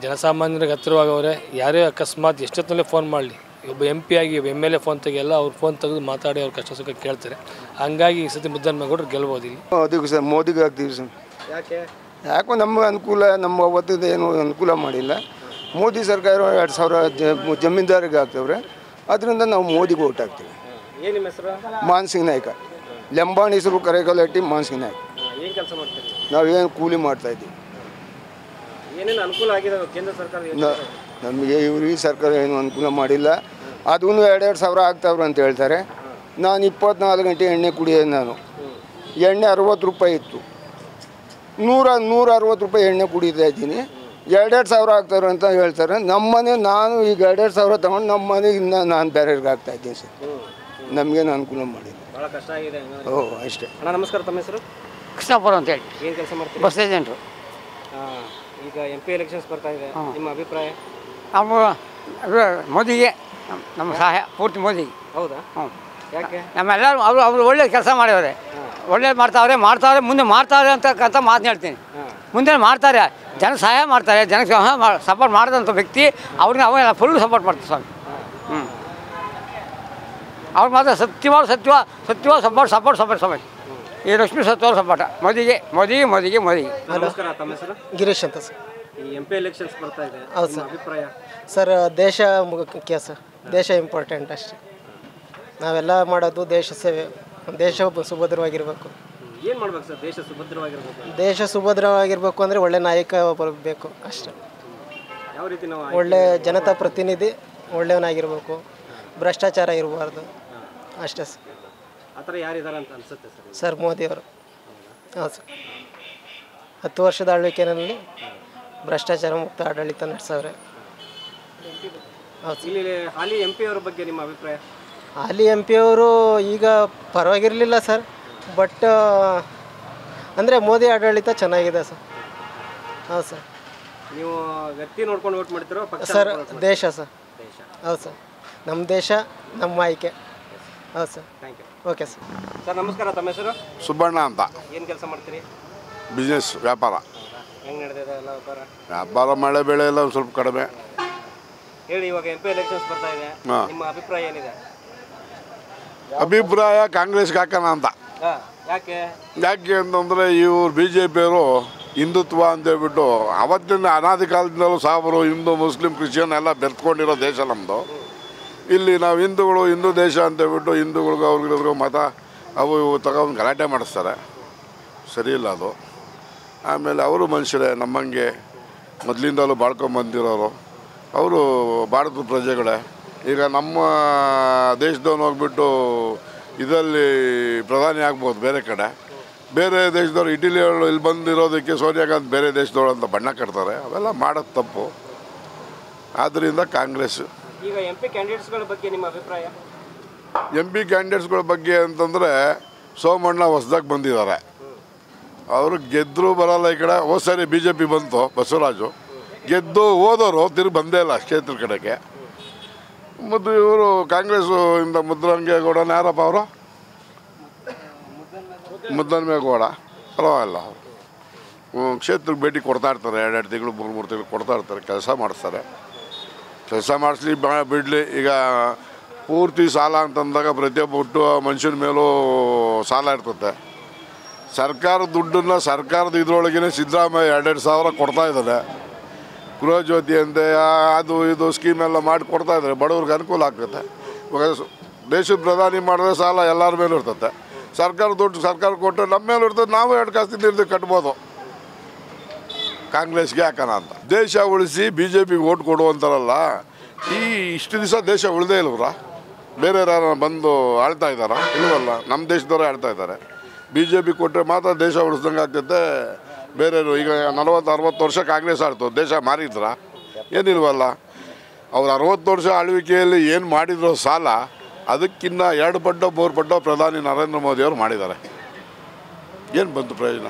ಜನಸಾಮಾನ್ಯರಿಗೆ ಹತ್ತಿರವಾಗವ್ರೆ. ಯಾರೇ ಅಕಸ್ಮಾತ್ ಎಷ್ಟೊತ್ತಲ್ಲೇ ಫೋನ್ ಮಾಡಲಿ, ಒಬ್ಬ MP ಆಗಿ MLA ಫೋನ್ ತೆಗೆಯಲ್ಲ, ಅವ್ರು ಫೋನ್ ತೆಗೆದು ಮಾತಾಡಿ ಅವ್ರ ಕಷ್ಟ ಸುಖ ಕೇಳ್ತಾರೆ. ಹಂಗಾಗಿ ಈ ಸತಿ ಮುದ್ದನ್ಮೇಗೌಡರು ಗೆಲ್ಬೋದು ಇಲ್ಲಿ. ಅದಕ್ಕೆ ಸರ್ ಮೋದಿಗೆ ಹಾಕ್ತೀವಿ ಸರ್. ಯಾಕೋ ನಮಗೆ ಅನುಕೂಲ, ನಮ್ಮ ಅವತ್ತದ ಏನು ಅನುಕೂಲ ಮಾಡಿಲ್ಲ. ಮೋದಿ ಸರ್ಕಾರ 2,000 ಜಮೀನ್ದಾರಿಗೆ ಹಾಕ್ತವ್ರೆ. ಅದರಿಂದ ನಾವು ಮೋದಿಗೆ ಓಟ್ ಹಾಕ್ತೀವಿ. ಏನು ನಿಮ್ಮ ಹೆಸರು? ಮಾನ್ಸಿಂಗ್ ನಾಯ್ಕ, ಲಂಬಾಣಿ ಹೆಸರು ಕರೆಕಲಟ್ಟಿ ಮಾನ್ಸಿಂಗ್ ನಾಯ್ಕ. ಏನು ಕೆಲಸ ಮಾಡ್ತೀರಿ? ನಾವೇನು ಕೂಲಿ ಮಾಡ್ತಾಯಿದ್ದೀವಿ. ಏನೇನು ಅನುಕೂಲ ಆಗಿದೆ ಕೇಂದ್ರ ಸರ್ಕಾರ? ನಮಗೆ ಈ ಸರ್ಕಾರ ಏನು ಅನುಕೂಲ ಮಾಡಿಲ್ಲ. ಅದೂ 2,000 ಆಗ್ತಾವ್ರೆ ಅಂತ ಹೇಳ್ತಾರೆ. ನಾನು 24 ಗಂಟೆ ಎಣ್ಣೆ ಕುಡಿಯೋದು. ನಾನು ಎಣ್ಣೆ 60 ರೂಪಾಯಿ ಇತ್ತು, 160 ರೂಪಾಯಿ ಎಣ್ಣೆ ಕುಡಿತಾ ಇದ್ದೀನಿ. 2,000 ಆಗ್ತಾವ್ರೆ ಅಂತ ಹೇಳ್ತಾರೆ. ನಮ್ಮನೆ ನಾನು ಈಗ 2,000 ತೊಗೊಂಡು ನಮ್ಮ ಮನೆಗೆ ಇನ್ನು ನಾನು ಬೇರೆಯವ್ರಿಗೆ ಆಗ್ತಾಯಿದ್ದೀನಿ ಸರ್. ನಮಗೇನು ಅನುಕೂಲ ಮಾಡಿಲ್ಲ. ಭಾಳ ಕಷ್ಟ ಆಗಿದೆ. ಅಷ್ಟೇ. ಅಣ್ಣ ನಮಸ್ಕಾರ, ತಮ್ಮ ಹೆಸರು? ಕೃಷ್ಣಪುರ ಅಂತೇಳಿ. ಏನು ಕೆಲಸ ಮಾಡ್ತೀವಿ? ಬಸ್ ಏಜೆಂಟ್ರು. ಈಗ MP ಎಲೆಕ್ಷನ್ಸ್ ಬರ್ತಾ ಇದೆ, ನಿಮ್ಮ ಅಭಿಪ್ರಾಯ? ನಮ್ಮ ಮೋದಿಗೆ ನಮ್ಮ ಸಹಾಯ ಪೂರ್ತಿ ಮೋದಿಗೆ. ಹೌದಾ? ಹ್ಞೂ. ಯಾಕೆ? ನಮ್ಮೆಲ್ಲರೂ ಅವರು ಒಳ್ಳೆ ಕೆಲಸ ಮಾಡ್ಯವ್ರೆ, ಒಳ್ಳೇದು ಮಾಡ್ತಾವ್ರೆ, ಮುಂದೆ ಮಾಡ್ತಾರೆ ಅಂತಕ್ಕಂಥ ಮಾತನ್ನ ಹೇಳ್ತೀನಿ. ಮುಂದೆ ಮಾಡ್ತಾರೆ, ಜನ ಸಹಾಯ ಮಾಡ್ತಾರೆ, ಜನಕ್ಕೆ ಸಪೋರ್ಟ್ ಮಾಡಿದಂಥ ವ್ಯಕ್ತಿ ಅವ್ರಿಗೆ ಅವೆಲ್ಲ ಫುಲ್ ಸಪೋರ್ಟ್ ಮಾಡ್ತಾರೆ ಸ್ವಾಮಿ. ಅವ್ರು ಮಾತ್ರ ಸತ್ಯವಾದ ಸಪೋರ್ಟ್ ಸ್ವಾಮಿ. ಈ ಲಕ್ಷ್ಮೀ ಸತ್ಯವಾದ ಸಪೋರ್ಟ ಮೋದಿಗೆ. ನಮಸ್ಕಾರ, ತಮ್ಮ ಹೆಸರು? ಗಿರೀಶ್ ಅಂತ ಸರ್. ಈ MP ಎಲೆಕ್ಷನ್ಸ್ ಬರ್ತಾ ಇದೆ, ಹೌದು ನಿಮ್ಮ ಸರ್. ಅಭಿಪ್ರಾಯ? ಸರ್, ದೇಶ ಮುಖ್ಯ ಸರ್. ದೇಶ ಇಂಪಾರ್ಟೆಂಟ್ ಅಷ್ಟೇ. ನಾವೆಲ್ಲ ಮಾಡೋದು ದೇಶ ಸೇವೆ. ದೇಶ ಸುಭದ್ರವಾಗಿರಬೇಕು. ಏನು ಮಾಡ್ಬೇಕು ಸರ್ ದೇಶ ಸುಭದ್ರವಾಗಿರ್ಬೇಕು? ದೇಶ ಸುಭದ್ರವಾಗಿರಬೇಕು ಅಂದರೆ ಒಳ್ಳೆ ನಾಯಕ ಬರಬೇಕು ಅಷ್ಟೇ. ಯಾವ ರೀತಿ ನಾವು? ಒಳ್ಳೆ ಜನತಾ ಪ್ರತಿನಿಧಿ ಒಳ್ಳೆಯವನಾಗಿರ್ಬೇಕು, ಭ್ರಷ್ಟಾಚಾರ ಇರಬಾರ್ದು ಅಷ್ಟೇ ಸರ್. ಆ ಥರ ಯಾರಿದ್ದಾರೆ ಅಂತ ಅನಿಸುತ್ತೆ ಸರ್? ಸರ್, ಮೋದಿಯವರು. ಹೌದು ಸರ್. 10 ವರ್ಷದ ಆಳ್ವಿಕೆಯಲ್ಲಿ ಭ್ರಷ್ಟಾಚಾರ ಮುಕ್ತ ಆಡಳಿತ ನಡೆಸವ್ರೆ. ಹೌದು. ಇಲ್ಲಿ ಹಾಲಿ MP ಅವರ ಬಗ್ಗೆ ನಿಮ್ಮ ಅಭಿಪ್ರಾಯ? ಹಾಲಿ MP ಅವರು ಈಗ ಪರವಾಗಿರಲಿಲ್ಲ ಸರ್, ಬಟ್ ಅಂದರೆ ಮೋದಿ ಆಡಳಿತ ಚೆನ್ನಾಗಿದೆ ಸರ್. ಹೌದು ಸರ್. ನೀವು ವ್ಯಕ್ತಿ ನೋಡ್ಕೊಂಡು ವೋಟ್ ಮಾಡ್ತಿರೋ ಪಕ್ಷ? ಸರ್, ದೇಶ ಸರ್. ಹೌದು ಸರ್, ನಮ್ಮ ದೇಶ ನಮ್ಮ ಆಯ್ಕೆ. ಹೌದು sir. Thank you. Okay sir. Sir ನಮಸ್ಕಾರ, ತಮ್ಮ ಹೆಸರು? ಸುಬ್ಬಣ್ಣ ಅಂತ. ಏನು ಕೆಲಸ ಮಾಡ್ತೀರಿ? ಬಿಸ್ನೆಸ್, ವ್ಯಾಪಾರ. ಹೆಂಗೆ ನಡೆದಿದೆ ಎಲ್ಲ ವ್ಯಾಪಾರ? ವ್ಯಾಪಾರ ಮಳೆ ಬೆಳೆ ಎಲ್ಲ ಒಂದು ಸ್ವಲ್ಪ ಕಡಿಮೆ. ಹೇಳಿ, ಇವಾಗ MP ಎಲೆಕ್ಷನ್ಸ್ ಬರ್ತಾ ಇದೆ, ನಿಮ್ಮ ಅಭಿಪ್ರಾಯ ಏನಿದೆ? ಅಭಿಪ್ರಾಯ ಕಾಂಗ್ರೆಸ್ಗೆ ಹಾಕೋಣ ಅಂತ. ಯಾಕೆ ಅಂತಂದರೆ ಇವ್ರು BJP ಅವರು ಹಿಂದುತ್ವ ಅಂತೇಳ್ಬಿಟ್ಟು ಅವತ್ತಿನ ಅನಾದಿ ಕಾಲದಿಂದಲೂ ಸಾವರು ಹಿಂದೂ ಮುಸ್ಲಿಂ ಕ್ರಿಶ್ಚಿಯನ್ ಎಲ್ಲ ಬೆರ್ತ್ಕೊಂಡಿರೋ ದೇಶ ನಮ್ಮದು. ಇಲ್ಲಿ ನಾವು ಹಿಂದೂ ದೇಶ ಅಂತೇಳ್ಬಿಟ್ಟು ಹಿಂದೂಗಳಿಗೂ ಅವ್ರಿಗಿರೋದ್ರಿಗೂ ಮತ ಅವು ಇವು ತಗೊಂಡು ಗಲಾಟೆ ಮಾಡಿಸ್ತಾರೆ. ಸರಿ ಇಲ್ಲ ಅದು. ಆಮೇಲೆ ಅವರು ಮನುಷ್ಯರೇ, ನಮ್ಮಂಗೆ ಮೊದಲಿಂದಲೂ ಬಾಳ್ಕೊಂಬಂದಿರೋರು. ಅವರು ಭಾರತದ ಪ್ರಜೆಗಳೇ. ಈಗ ನಮ್ಮ ದೇಶದವನು ಹೋಗ್ಬಿಟ್ಟು ಇದರಲ್ಲಿ ಪ್ರಧಾನಿ ಆಗ್ಬೋದು ಬೇರೆ ಕಡೆ. ಬೇರೆ ದೇಶದವ್ರು ಇಟಲಿಯವರು ಇಲ್ಲಿ ಬಂದಿರೋದಕ್ಕೆ ಸೋನಿಯಾ ಗಾಂಧಿ ಬೇರೆ ದೇಶದವಳು ಅಂತ ಬಣ್ಣ ಕಟ್ತಾರೆ. ಅವೆಲ್ಲ ಮಾಡೋದು ತಪ್ಪು. ಆದ್ದರಿಂದ ಕಾಂಗ್ರೆಸ್. ಈಗ MP ಕ್ಯಾಂಡಿಡೇಟ್ಸ್ಗಳ ಬಗ್ಗೆ ನಿಮ್ಮ ಅಭಿಪ್ರಾಯ? MP ಕ್ಯಾಂಡಿಡೇಟ್ಸ್ಗಳ ಬಗ್ಗೆ ಅಂತಂದರೆ ಸೋಮಣ್ಣ ಹೊಸ್ದಾಗಿ ಬಂದಿದ್ದಾರೆ. ಅವರು ಗೆದ್ದರು ಬರೋಲ್ಲ ಈ ಕಡೆ. ಹೋದ ಸರಿ BJP ಬಂತು, ಬಸವರಾಜು ಗೆದ್ದು ಹೋದವರು ತಿರುಗಿ ಬಂದೇ ಇಲ್ಲ ಕ್ಷೇತ್ರ ಕಡೆಗೆ. ಮತ್ತು ಇವರು ಕಾಂಗ್ರೆಸ್ಸು ಇಂದ ಮುದ್ದರಂಗೇಗೌಡನ ಯಾರಪ್ಪ ಅವರು? ಮುದ್ದನ್ಮೇಗೌಡ. ಪರವಾಗಿಲ್ಲ, ಕ್ಷೇತ್ರಕ್ಕೆ ಭೇಟಿ ಕೊಡ್ತಾ ಇರ್ತಾರೆ. 2 ತಿಂಗಳು 3 ತಿಂಗಳು ಕೊಡ್ತಾ ಇರ್ತಾರೆ. ಕೆಲಸ ಮಾಡಿಸ್ತಾರೆ. ಕೆಲಸ ಮಾಡಿಸ್ಲಿ ಬಿಡಲಿ. ಈಗ ಪೂರ್ತಿ ಸಾಲ ಅಂತಂದಾಗ ಪ್ರತಿಯೊಬ್ಬ ಹುಟ್ಟು ಮನುಷ್ಯನ ಮೇಲೂ ಸಾಲ ಇರ್ತದೆ. ಸರ್ಕಾರದ ದುಡ್ಡನ್ನು ಸರ್ಕಾರದ ಇದರೊಳಗೇ ಸಿದ್ದರಾಮಯ್ಯ 2,000 ಕೊಡ್ತಾ ಇದ್ದಾರೆ. ಗೃಹಜ್ಯೋತಿ ಅಂತೆ ಅದು ಇದು ಸ್ಕೀಮೆಲ್ಲ ಮಾಡಿ ಕೊಡ್ತಾ ಇದ್ದಾರೆ. ಬಡವ್ರಿಗೆ ಅನುಕೂಲ ಆಗ್ತದೆ. ಇವಾಗ ದೇಶದ ಪ್ರಧಾನಿ ಮಾಡಿದ್ರೆ ಸಾಲ ಎಲ್ಲರ ಮೇಲೂ ಇರ್ತದೆ. ಸರ್ಕಾರ ದುಡ್ಡು ಸರ್ಕಾರ ಕೊಟ್ಟರೆ ನಮ್ಮ ಮೇಲೂ ಇರ್ತದೆ. ನಾವು 2 ಕಾಸು ಇದ್ದು ಕಟ್ಬೋದು. ಕಾಂಗ್ರೆಸ್ಗೆ ಹಾಕೋಣ ಅಂತ. ದೇಶ ಉಳಿಸಿ BJPಗೆ ಓಟ್ ಕೊಡುವಂತಾರಲ್ಲ, ಇಷ್ಟು ದಿವಸ ದೇಶ ಉಳಿದೇ ಇಲ್ವ್ರ? ಬೇರೆ ಯಾರು ಬಂದು ಆಳ್ತಾ ಇದ್ದಾರಾ? ಇಲ್ವಲ್ಲ, ನಮ್ಮ ದೇಶದವರೇ ಆಳ್ತಾ ಇದ್ದಾರೆ. BJP ಕೊಟ್ಟರೆ ಮಾತ್ರ ದೇಶ ಉಳಿಸ್ದಂಗೆ ಆಗ್ತೈತೆ. ಬೇರೆಯವರು ಈಗ 40-60 ವರ್ಷ ಕಾಂಗ್ರೆಸ್ ಆಡ್ತು, ದೇಶ ಮಾರಿದ್ರ? ಏನಿಲ್ವಲ್ಲ. ಅವ್ರು 60 ವರ್ಷ ಆಳ್ವಿಕೆಯಲ್ಲಿ ಏನು ಮಾಡಿದ್ರು ಸಾಲ, ಅದಕ್ಕಿಂತ 2 ಪಟ್ಟು 3 ಪಟ್ಟು ಪ್ರಧಾನಿ ನರೇಂದ್ರ ಮೋದಿಯವರು ಮಾಡಿದ್ದಾರೆ. ಏನು ಬಂತು ಪ್ರಯೋಜನ?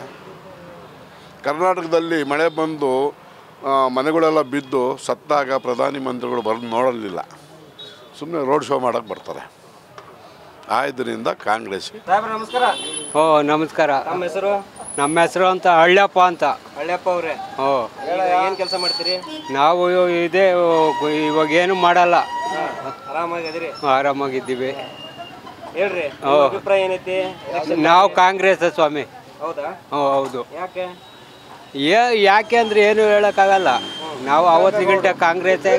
ಕರ್ನಾಟಕದಲ್ಲಿ ಮಳೆ ಬಂದು ಮನೆಗಳೆಲ್ಲ ಬಿದ್ದು ಸತ್ತಾಗ ಪ್ರಧಾನಿ ಮಂತ್ರಿಗಳು ಬಂದು ನೋಡಲಿಲ್ಲ, ಸುಮ್ಮನೆ ರೋಡ್ ಶೋ ಮಾಡೋಕ್ಕೆ ಬರ್ತಾರೆ. ಆದ್ದರಿಂದ ಕಾಂಗ್ರೆಸ್. ನಮಸ್ಕಾರ. ಓ ನಮಸ್ಕಾರ. ನಮ್ಮ ಹೆಸರು? ನಮ್ಮ ಹೆಸರು ಅಂತ ಹಳ್ಳಿಯಪ್ಪ ಅಂತ. ಹಳ್ಳಿಯಪ್ಪ ಅವರೇ, ಓ ಏನು ಕೆಲಸ ಮಾಡ್ತೀರಿ? ನಾವು ಇದೇ ಇವಾಗ ಏನು ಮಾಡಲ್ಲ, ಆರಾಮಾಗಿದ್ದೀರಿ? ಆರಾಮಾಗಿದ್ದೀವಿ. ಹೇಳ್ರಿ, ಓ. ಅಭಿಪ್ರಾಯ ಏನೈತಿ? ನಾವು ಕಾಂಗ್ರೆಸ್ ಸ್ವಾಮಿ. ಹೌದಾ? ಹ್ಞೂ ಹೌದು. ಯಾಕೆ? ಯಾಕೆ ಅಂದರೆ ಏನು ಹೇಳೋಕ್ಕಾಗಲ್ಲ. ನಾವು ಅವತ್ತು ಗಂಟೆ ಕಾಂಗ್ರೆಸ್ಸೇ.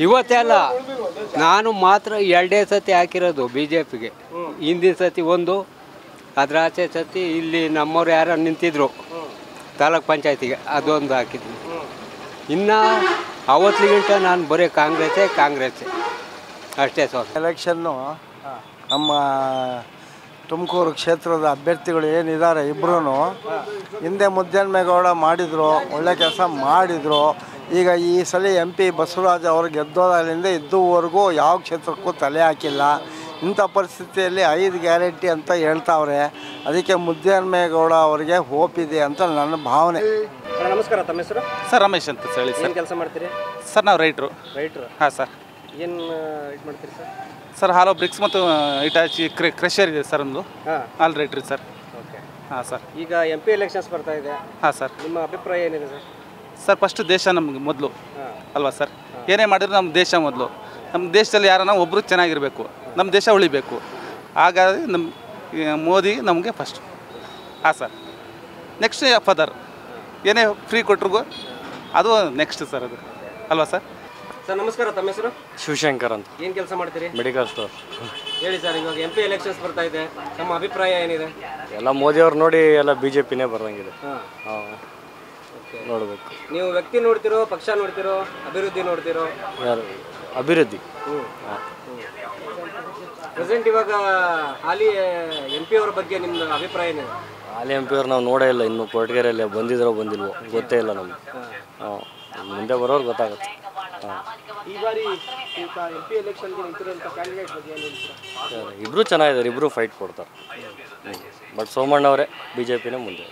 ಇವತ್ತೇ ಅಲ್ಲ, ನಾನು ಮಾತ್ರ 2 ಸತಿ ಹಾಕಿರೋದು BJPಗೆ. ಹಿಂದಿನ ಸತಿ ಒಂದು, ಅದರ ಆಚೆ ಸತಿ ಇಲ್ಲಿ ನಮ್ಮವ್ರು ಯಾರು ನಿಂತಿದ್ರು ತಾಲೂಕ್ ಪಂಚಾಯತಿಗೆ, ಅದೊಂದು ಹಾಕಿದ್ವಿ. ಇನ್ನು ಅವತ್ತಿಗಿಂತ ನಾನು ಬರೀ ಕಾಂಗ್ರೆಸ್ಸೇ ಅಷ್ಟೇ ಸ್ವಾಮಿ. ಎಲೆಕ್ಷನ್ನು ನಮ್ಮ ತುಮಕೂರು ಕ್ಷೇತ್ರದ ಅಭ್ಯರ್ಥಿಗಳು ಏನಿದ್ದಾರೆ ಇಬ್ಬರೂ ಹಿಂದೆ ಮುದ್ದನ್ಮೇಗೌಡ ಮಾಡಿದರು, ಒಳ್ಳೆ ಕೆಲಸ ಮಾಡಿದರು. ಈಗ ಈ ಸಲ MP ಬಸವರಾಜ್ ಅವರು ಗೆದ್ದೋದಾಗಲಿಂದ ಇದುವರೆಗೂ ಯಾವ ಕ್ಷೇತ್ರಕ್ಕೂ ತಲೆ ಹಾಕಿಲ್ಲ. ಇಂಥ ಪರಿಸ್ಥಿತಿಯಲ್ಲಿ 5 ಗ್ಯಾರಂಟಿ ಅಂತ ಹೇಳ್ತಾವ್ರೆ. ಅದಕ್ಕೆ ಮುದ್ದನ್ಮೇಗೌಡ ಅವರಿಗೆ ಹೋಪ್ ಇದೆ ಅಂತ ನನ್ನ ಭಾವನೆ. ನಮಸ್ಕಾರ. ತಮ್ಮ ಹೆಸರು? ಸರ್ ರಮೇಶ್ ಅಂತ ಹೇಳಿ ಸರ್. ಏನು ಕೆಲಸ ಮಾಡ್ತೀರಿ? ಸರ್ ನಾವು ರೈಟ್ರು. ಹಾಂ ಸರ್. ಏನು ಇದು ಮಾಡ್ತೀರಿ ಸರ್? ಸರ್ ಹಾಲೋ ಬ್ರಿಕ್ಸ್ ಮತ್ತು ಇಟಾಚಿ ಕ್ರಷರ್ ಇದೆ ಸರ್ ಒಂದು. ಹಾಲ್ ರೈಟ್ರಿ ಸರ್. ಓಕೆ. ಹಾಂ ಸರ್. ಈಗ MP ಎಲೆಕ್ಷನ್ಸ್ ಬರ್ತಾ ಇದೆ. ಹಾಂ ಸರ್. ನಿಮ್ಮ ಅಭಿಪ್ರಾಯ ಏನಿದೆ ಸರ್? ಸರ್ ಫಸ್ಟ್ ದೇಶ ನಮ್ಗೆ ಮೊದಲು ಅಲ್ವಾ ಸರ್? ಏನೇ ಮಾಡಿದ್ರು ನಮ್ಮ ದೇಶ ಮೊದಲು. ನಮ್ಮ ದೇಶದಲ್ಲಿ ಯಾರನ್ನ ಒಬ್ಬರು ಚೆನ್ನಾಗಿರಬೇಕು, ನಮ್ಮ ದೇಶ ಉಳಿಬೇಕು. ಹಾಗಾಗಿ ನಮ್ಮ ಮೋದಿ ನಮಗೆ ಫಸ್ಟ್. ಹಾಂ ಸರ್. ನೆಕ್ಸ್ಟ್ ಫದರ್ ಏನೇ ಫ್ರೀ ಕೊಟ್ರಿಗೂ ಅದು ನೆಕ್ಸ್ಟ್ ಸರ್, ಅದು ಅಲ್ವಾ ಸರ್? ಸರ್ ನಮಸ್ಕಾರ. ತಮ್ಮ ಹೆಸರು? ಶಿವಶಂಕರ್ ಅಂತ. ಏನು ಕೆಲಸ ಮಾಡ್ತೀರಿ? Medical store. ಹೇಳಿ ಸರ್, ಇವಾಗ MP ಎಲೆಕ್ಷನ್ಸ್ ಬರ್ತಾ ಇದೆ, ನಮ್ಮ ಅಭಿಪ್ರಾಯ ಏನಿದೆ? ಎಲ್ಲ ಮೋದಿಯವ್ರು ನೋಡಿ ಎಲ್ಲ BJPನೇ ಬರೋಂಗಿದೆ. ನೋಡಬೇಕು. ನೀವು ವ್ಯಕ್ತಿ ನೋಡ್ತಿರೋ, ಪಕ್ಷ ನೋಡ್ತಿರೋ, ಅಭಿವೃದ್ಧಿ ನೋಡ್ತಿರೋ? ಯಾರು? ಅಭಿವೃದ್ಧಿ. ಪ್ರೆಸೆಂಟ್ ಇವಾಗ ಹಾಲಿ MP ಅವ್ರ ಬಗ್ಗೆ ನಿಮ್ಮ ಅಭಿಪ್ರಾಯ ಏನಿದೆ? ಹಾಲಿ MP ಅವ್ರು ನಾವು ನೋಡೇ ಇಲ್ಲ ಇನ್ನು. ಕೊರಟಗೆರೆಯಲ್ಲಿ ಬಂದಿದ್ರೋ ಬಂದಿಲ್ವೋ ಗೊತ್ತೇ ಇಲ್ಲ ನಮಗೆ. ಮುಂದೆ ಬರೋರು ಗೊತ್ತಾಗುತ್ತೆ. ಈ ಬಾರಿ MP ಎಲೆಕ್ಷನ್ಗೆ ನಿಂತಿರೋಂಥ ಕ್ಯಾಂಡಿಡೇಟ್ ಬಗ್ಗೆ ಏನು ಹೇಳ್ತೀರಾ? ಇಬ್ಬರು ಚೆನ್ನಾಗಿದ್ದಾರೆ, ಇಬ್ಬರು ಫೈಟ್ ಕೊಡ್ತಾರೆ. ಬಟ್ ಸೋಮಣ್ಣವರೇ BJPನೇ ಮುಂದೆ.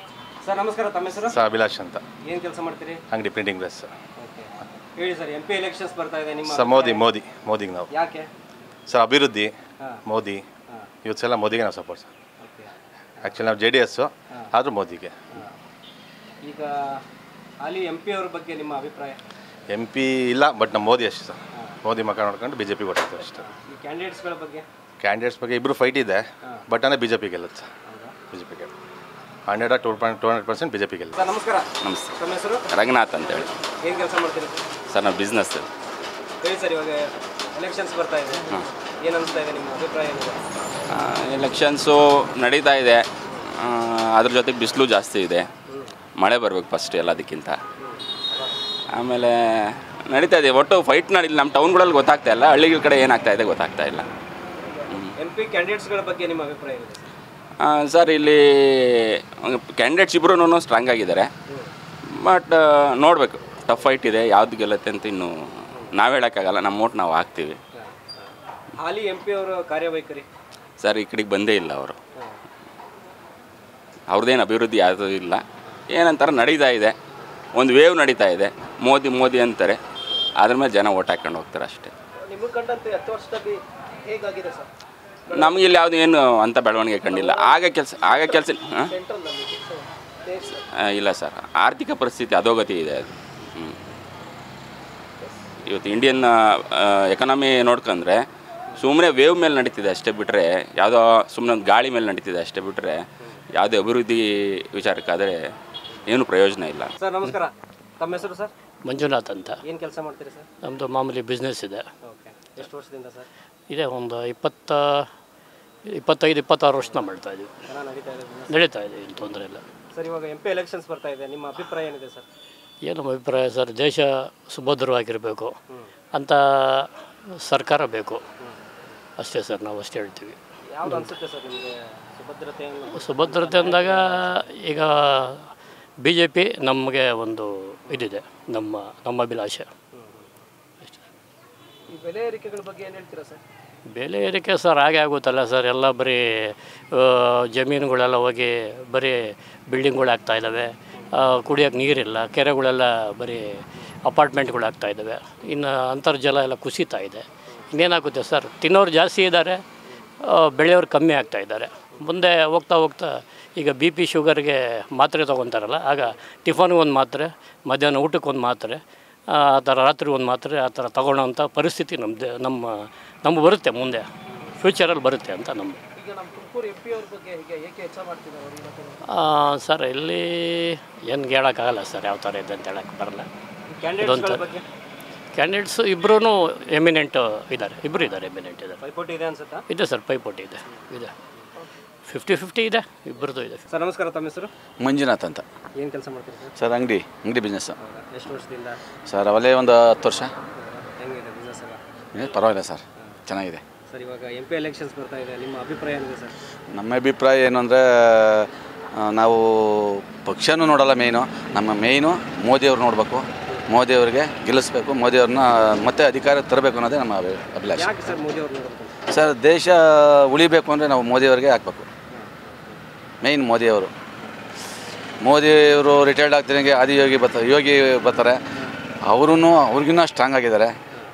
ಸರ್ ನಮಸ್ಕಾರ. ತಮ್ಮ ಹೆಸರು? ಸರ್ ಅಭಿಲಾಷ್ ಅಂತ. ಏನು ಕೆಲಸ ಮಾಡ್ತೀರಿ? ಅಂಗಡಿ ಪ್ರಿಂಟಿಂಗ್ ಪ್ರೆಸ್. ಹೇಳಿ ಸರ್, MP ಎಲೆಕ್ಷನ್ಸ್ ಬರ್ತಾ ಇದೆ, ನಿಮ್ಮ ಸರ್ ಮೋದಿಗೆ ನಾವು. ಯಾಕೆ ಸರ್? ಅಭಿವೃದ್ಧಿ, ಮೋದಿ. ಇವತ್ತು ಸಲ ಮೋದಿಗೆ ನಾವು ಸಪೋರ್ಟ್ ಸರ್. ಆ್ಯಕ್ಚುಲಿ ನಾವು JDS, ಆದರೂ ಮೋದಿಗೆ. ಈಗ ಹಾಲಿ MP ಅವ್ರ ಬಗ್ಗೆ ನಿಮ್ಮ ಅಭಿಪ್ರಾಯ? MP ಇಲ್ಲ, ಬಟ್ ನಮ್ಮ ಮೋದಿ ಅಷ್ಟೇ ಸರ್. ಮೋದಿ ಮಕ್ಕ ನೋಡ್ಕೊಂಡು BJP ಕೊಡ್ತಾರೆ ಅಷ್ಟೇ. ಈ ಕ್ಯಾಂಡಿಡೇಟ್ಸ್ಗಳ ಬಗ್ಗೆ? ಕ್ಯಾಂಡಿಡೇಟ್ಸ್ ಬಗ್ಗೆ ಇಬ್ಬರು ಫೈಟ್ ಇದೆ, ಬಟ್ ಅಂದರೆ BJP ಗೆಲ್ಲುತ್ತೆ ಸರ್. BJP ಗೆಲ್ಲ 100% BJP ಗೆಲ್ಲ. ಸರ್ ನಮಸ್ಕಾರ. ನಮಸ್ತೆ. ತಮ್ಮ ಹೆಸರು? ರಂಗನಾಥ್ ಅಂತೇಳಿ. ಏನು ಕೆಲಸ ಮಾಡ್ತೀರಿ ಸರ್? ನಾವು ಬಿಸ್ನೆಸ್. ಹೇಳಿ ಸರ್, ಇವಾಗ ಎಲೆಕ್ಷನ್ಸ್ ಬರ್ತಾ ಇದೆ, ಏನು ಅನಿಸ್ತಾ ಇದೆ, ನಿಮ್ಮ ಅಭಿಪ್ರಾಯ ಏನಿದೆ? ಎಲೆಕ್ಷನ್ಸು ನಡೀತಾ ಇದೆ, ಅದ್ರ ಜೊತೆಗೆ ಬಿಸಿಲು ಜಾಸ್ತಿ ಇದೆ. ಮಳೆ ಬರಬೇಕು ಫಸ್ಟ್ ಎಲ್ಲದಕ್ಕಿಂತ. ಆಮೇಲೆ ನಡೀತಾ ಇದೆ, ಒಟ್ಟು ಫೈಟ್ ನಡೀಲಿ. ನಮ್ಮ ಟೌನ್ಗಳಲ್ಲಿ ಗೊತ್ತಾಗ್ತಾ ಇಲ್ಲ, ಹಳ್ಳಿಗಳ ಕಡೆ ಏನಾಗ್ತಾ ಇದೆ ಗೊತ್ತಾಗ್ತಾ ಇಲ್ಲ. MP ಕ್ಯಾಂಡಿಡೇಟ್ಸ್ಗಳ ಬಗ್ಗೆ ನಿಮ್ಮ ಅಭಿಪ್ರಾಯ ಏನಿದೆ? ಸರ್ ಇಲ್ಲಿ ಕ್ಯಾಂಡಿಡೇಟ್ಸ್ ಇಬ್ಬರೂ ಸ್ಟ್ರಾಂಗ್ ಆಗಿದ್ದಾರೆ, ಬಟ್ ನೋಡಬೇಕು, ಟಫ್ ಫೈಟ್ ಇದೆ. ಯಾವ್ದು ಗೆಲ್ಲುತ್ತೆ ಅಂತ ಇನ್ನೂ ನಾವು ಹೇಳೋಕ್ಕಾಗಲ್ಲ. ನಮ್ಮ ಓಟ್ ನಾವು ಹಾಕ್ತೀವಿ. ಹಾಲಿ MP ಅವರ ಕಾರ್ಯವೈಖರಿ? ಸರ್ ಈ ಕಡೆಗೆ ಬಂದೇ ಇಲ್ಲ ಅವರು. ಅವ್ರದ್ದೇನು ಅಭಿವೃದ್ಧಿ ಯಾವುದೂ ಇಲ್ಲ. ಏನಂತಾರೆ ನಡೀತಾ ಇದೆ, ಒಂದು ವೇವ್ ನಡೀತಾ ಇದೆ. ಮೋದಿ ಅಂತಾರೆ, ಅದ್ರ ಮೇಲೆ ಜನ ಓಟ್ ಹಾಕೊಂಡು ಹೋಗ್ತಾರೆ ಅಷ್ಟೇ. ನಿಮಗೆ ಕಂಡಂತೆ 10 ವರ್ಷದಲ್ಲಿ ಹೇಗಾಗಿದೆ ಸರ್? ನಮಗೆ ಇಲ್ಲಿ ಯಾವುದು ಏನು ಅಂಥ ಬೆಳವಣಿಗೆ ಕಂಡಿಲ್ಲ. ಆಗ ಕೆಲಸ ಇಲ್ಲ ಸರ್. ಆರ್ಥಿಕ ಪರಿಸ್ಥಿತಿ ಅಧೋಗತಿ ಇದೆ ಅದು. ಇವತ್ತು ಇಂಡಿಯನ್ ಎಕನಾಮಿ ನೋಡ್ಕೊಂಡ್ರೆ ಸುಮ್ಮನೆ ವೇವ್ ಮೇಲೆ ನಡೀತಿದೆ ಅಷ್ಟೇ ಬಿಟ್ಟರೆ, ಯಾವುದೋ ಸುಮ್ಮನೆ ಒಂದು ಗಾಳಿ ಮೇಲೆ ನಡೀತಿದೆ ಅಷ್ಟೇ ಬಿಟ್ಟರೆ, ಯಾವುದೇ ಅಭಿವೃದ್ಧಿ ವಿಚಾರಕ್ಕಾದರೆ ಏನು ಪ್ರಯೋಜನ ಇಲ್ಲ. ಸರ್ ನಮಸ್ಕಾರ. ತಮ್ಮ ಹೆಸರು ಸರ್? ಮಂಜುನಾಥ್ ಅಂತ. ಏನು ಕೆಲಸ ಮಾಡ್ತೀರಿ ಸರ್? ನಮ್ಮದು ಮಾಮೂಲಿ ಬಿಸ್ನೆಸ್ ಇದೆ. ಓಕೆ. ಎಷ್ಟು ವರ್ಷದಿಂದ ಸರ್? ಇದೆ ಒಂದು 25-26 ವರ್ಷದಿಂದ ಮಾಡ್ತಾ ಇದ್ದೀವಿ. ನಡೀತಾ ಇದೆ, ಏನು ತೊಂದರೆ ಇಲ್ಲ ಸರ್. ಇವಾಗ MP ಎಲೆಕ್ಷನ್ಸ್ ಬರ್ತಾ ಇದೆ, ನಿಮ್ಮ ಅಭಿಪ್ರಾಯ ಏನಿದೆ ಸರ್? ಏನು ನಮ್ಮ ಅಭಿಪ್ರಾಯ ಸರ್? ದೇಶ ಸುಭದ್ರವಾಗಿರಬೇಕು ಅಂತ ಸರ್ಕಾರ ಬೇಕು ಅಷ್ಟೇ ಸರ್, ನಾವು ಅಷ್ಟೇ ಹೇಳ್ತೀವಿ. ಯಾವ್ದು ಅನಿಸುತ್ತೆ ಸರ್ ನಿಮಗೆ ಸುಭದ್ರತೆ? ಸುಭದ್ರತೆ ಅಂದಾಗ ಈಗ BJP ನಮಗೆ ಒಂದು ಇದಿದೆ, ನಮ್ಮ ಅಭಿಲಾಷೆ. ಈ ಬೆಲೆ ಏರಿಕೆಗಳ ಬಗ್ಗೆ ಏನು ಹೇಳ್ತೀರಾ ಸರ್? ಬೆಲೆ ಏರಿಕೆ ಸರ್ ಹಾಗೆ ಆಗುತ್ತಲ್ಲ ಸರ್, ಎಲ್ಲ ಬರೀ ಜಮೀನುಗಳೆಲ್ಲ ಹೋಗಿ ಬರೀ ಬಿಲ್ಡಿಂಗ್ಗಳು ಆಗ್ತಾಯಿದ್ದಾವೆ, ಕುಡಿಯೋಕ್ಕೆ ನೀರಿಲ್ಲ, ಕೆರೆಗಳೆಲ್ಲ ಬರೀ ಅಪಾರ್ಟ್ಮೆಂಟ್ಗಳು ಆಗ್ತಾಯಿದ್ದಾವೆ, ಇನ್ನು ಅಂತರ್ಜಲ ಎಲ್ಲ ಕುಸಿತಾ ಇದೆ. ಇನ್ನೇನಾಗುತ್ತೆ ಸರ್, ತಿನ್ನೋರು ಜಾಸ್ತಿ ಇದ್ದಾರೆ, ಬೆಳೆಯೋರು ಕಮ್ಮಿ ಆಗ್ತಾಯಿದ್ದಾರೆ. ಮುಂದೆ ಹೋಗ್ತಾ ಹೋಗ್ತಾ ಈಗ BP ಶುಗರ್ಗೆ ಮಾತ್ರೆ ತೊಗೊತಾರಲ್ಲ, ಆಗ ಟಿಫನ್ಗೆ ಒಂದು ಮಾತ್ರೆ, ಮಧ್ಯಾಹ್ನ ಊಟಕ್ಕೆ ಒಂದು ಮಾತ್ರೆ, ಆ ಥರ ರಾತ್ರಿ ಒಂದು ಮಾತ್ರೆ, ಆ ಥರ ತೊಗೊಳ್ಳೋಂಥ ಪರಿಸ್ಥಿತಿ ನಮ್ಗೆ ಬರುತ್ತೆ, ಮುಂದೆ ಫ್ಯೂಚರಲ್ಲಿ ಬರುತ್ತೆ ಅಂತ ನಮ್ಮ. ಈಗ ನಮ್ಮ ತುಮಕೂರು MP ಅವ್ರ ಬಗ್ಗೆ ಹೀಗೆ ಏಕೆ ಹೆಚ್ಚು ಮಾಡ್ತಿದ್ದಾರೆ ಸರ್ ಇಲ್ಲಿ ಏನು ಹೇಳೋಕ್ಕಾಗಲ್ಲ ಸರ್, ಯಾವ ಥರ ಇದೆ ಅಂತ ಹೇಳೋಕ್ಕೆ ಬರಲ್ಲ. ಕ್ಯಾಂಡಿಡೇಟ್ಸು ಇಬ್ಬರೂ ಎಮಿನೆಂಟ್ ಇದ್ದಾರೆ, ಇಬ್ಬರು ಇದ್ದಾರೆ, ಎಮಿನೆಂಟ್ ಇದ್ದಾರೆ. ಪೈಪೋಟಿ ಇದೆ ಅನ್ಸುತ್ತಾ? ಇದೆ ಸರ್, ಪೈಪೋಟಿ ಇದೆ 50-50 ಇದೆ, ಇಬ್ಬರದು ಇದೆ. ಸರ್ ನಮಸ್ಕಾರ, ತಮ್ಮ ಹೆಸರು? ಮಂಜುನಾಥ್ ಅಂತ. ಏನು ಕೆಲಸ ಮಾಡ್ತೀರಿ ಸರ್? ಸರ್ ಅಂಗಡಿ ಬಿಸ್ನೆಸ್. ಎಷ್ಟು ವರ್ಷದಿಂದ? ಸರ್ ಅವಲೇ ಒಂದು 10 ವರ್ಷ. ಹೆಂಗಿದೆ ಬಿಸ್ನೆಸ್ ಎಲ್ಲ? ಪರವಾಗಿಲ್ಲ ಸರ್, ಚೆನ್ನಾಗಿದೆ. ಸರ್ ಇವಾಗ MP ಎಲೆಕ್ಷನ್ಸ್ ಬರ್ತಾ ಇದೆ, ನಿಮ್ಮ ಅಭಿಪ್ರಾಯ ಏನಿದೆ ಸರ್? ನಮ್ಮ ಅಭಿಪ್ರಾಯ ಏನು ಅಂದರೆ, ನಾವು ಪಕ್ಷನೂ ನೋಡಲ್ಲ, ನಮ್ಮ ಮೇಯ್ನು ಮೋದಿಯವ್ರು ನೋಡಬೇಕು, ಮೋದಿಯವ್ರಿಗೆ ಗೆಲ್ಲಿಸ್ಬೇಕು, ಮೋದಿಯವ್ರನ್ನ ಮತ್ತೆ ಅಧಿಕಾರಕ್ಕೆ ತರಬೇಕು ಅನ್ನೋದೇ ನಮ್ಮ ಅಭಿಲಾಷೆ. ಯಾಕೆ ಸರ್ ಮೋದಿ ಅವ್ರು ನೋಡಬೇಕು? ಸರ್ ದೇಶ ಉಳಿಬೇಕು ಅಂದರೆ ನಾವು ಮೋದಿಯವ್ರಿಗೆ ಹಾಕ್ಬೇಕು, ಮೇಯ್ನ್ ಮೋದಿಯವರು ರಿಟೈರ್ಡ್ ಆಗ್ತಿರಂಗೆ ಯೋಗಿ ಬರ್ತಾರೆ, ಅವ್ರಿಗಿನ್ನೂ ಸ್ಟ್ರಾಂಗ್ ಆಗಿದ್ದಾರೆ.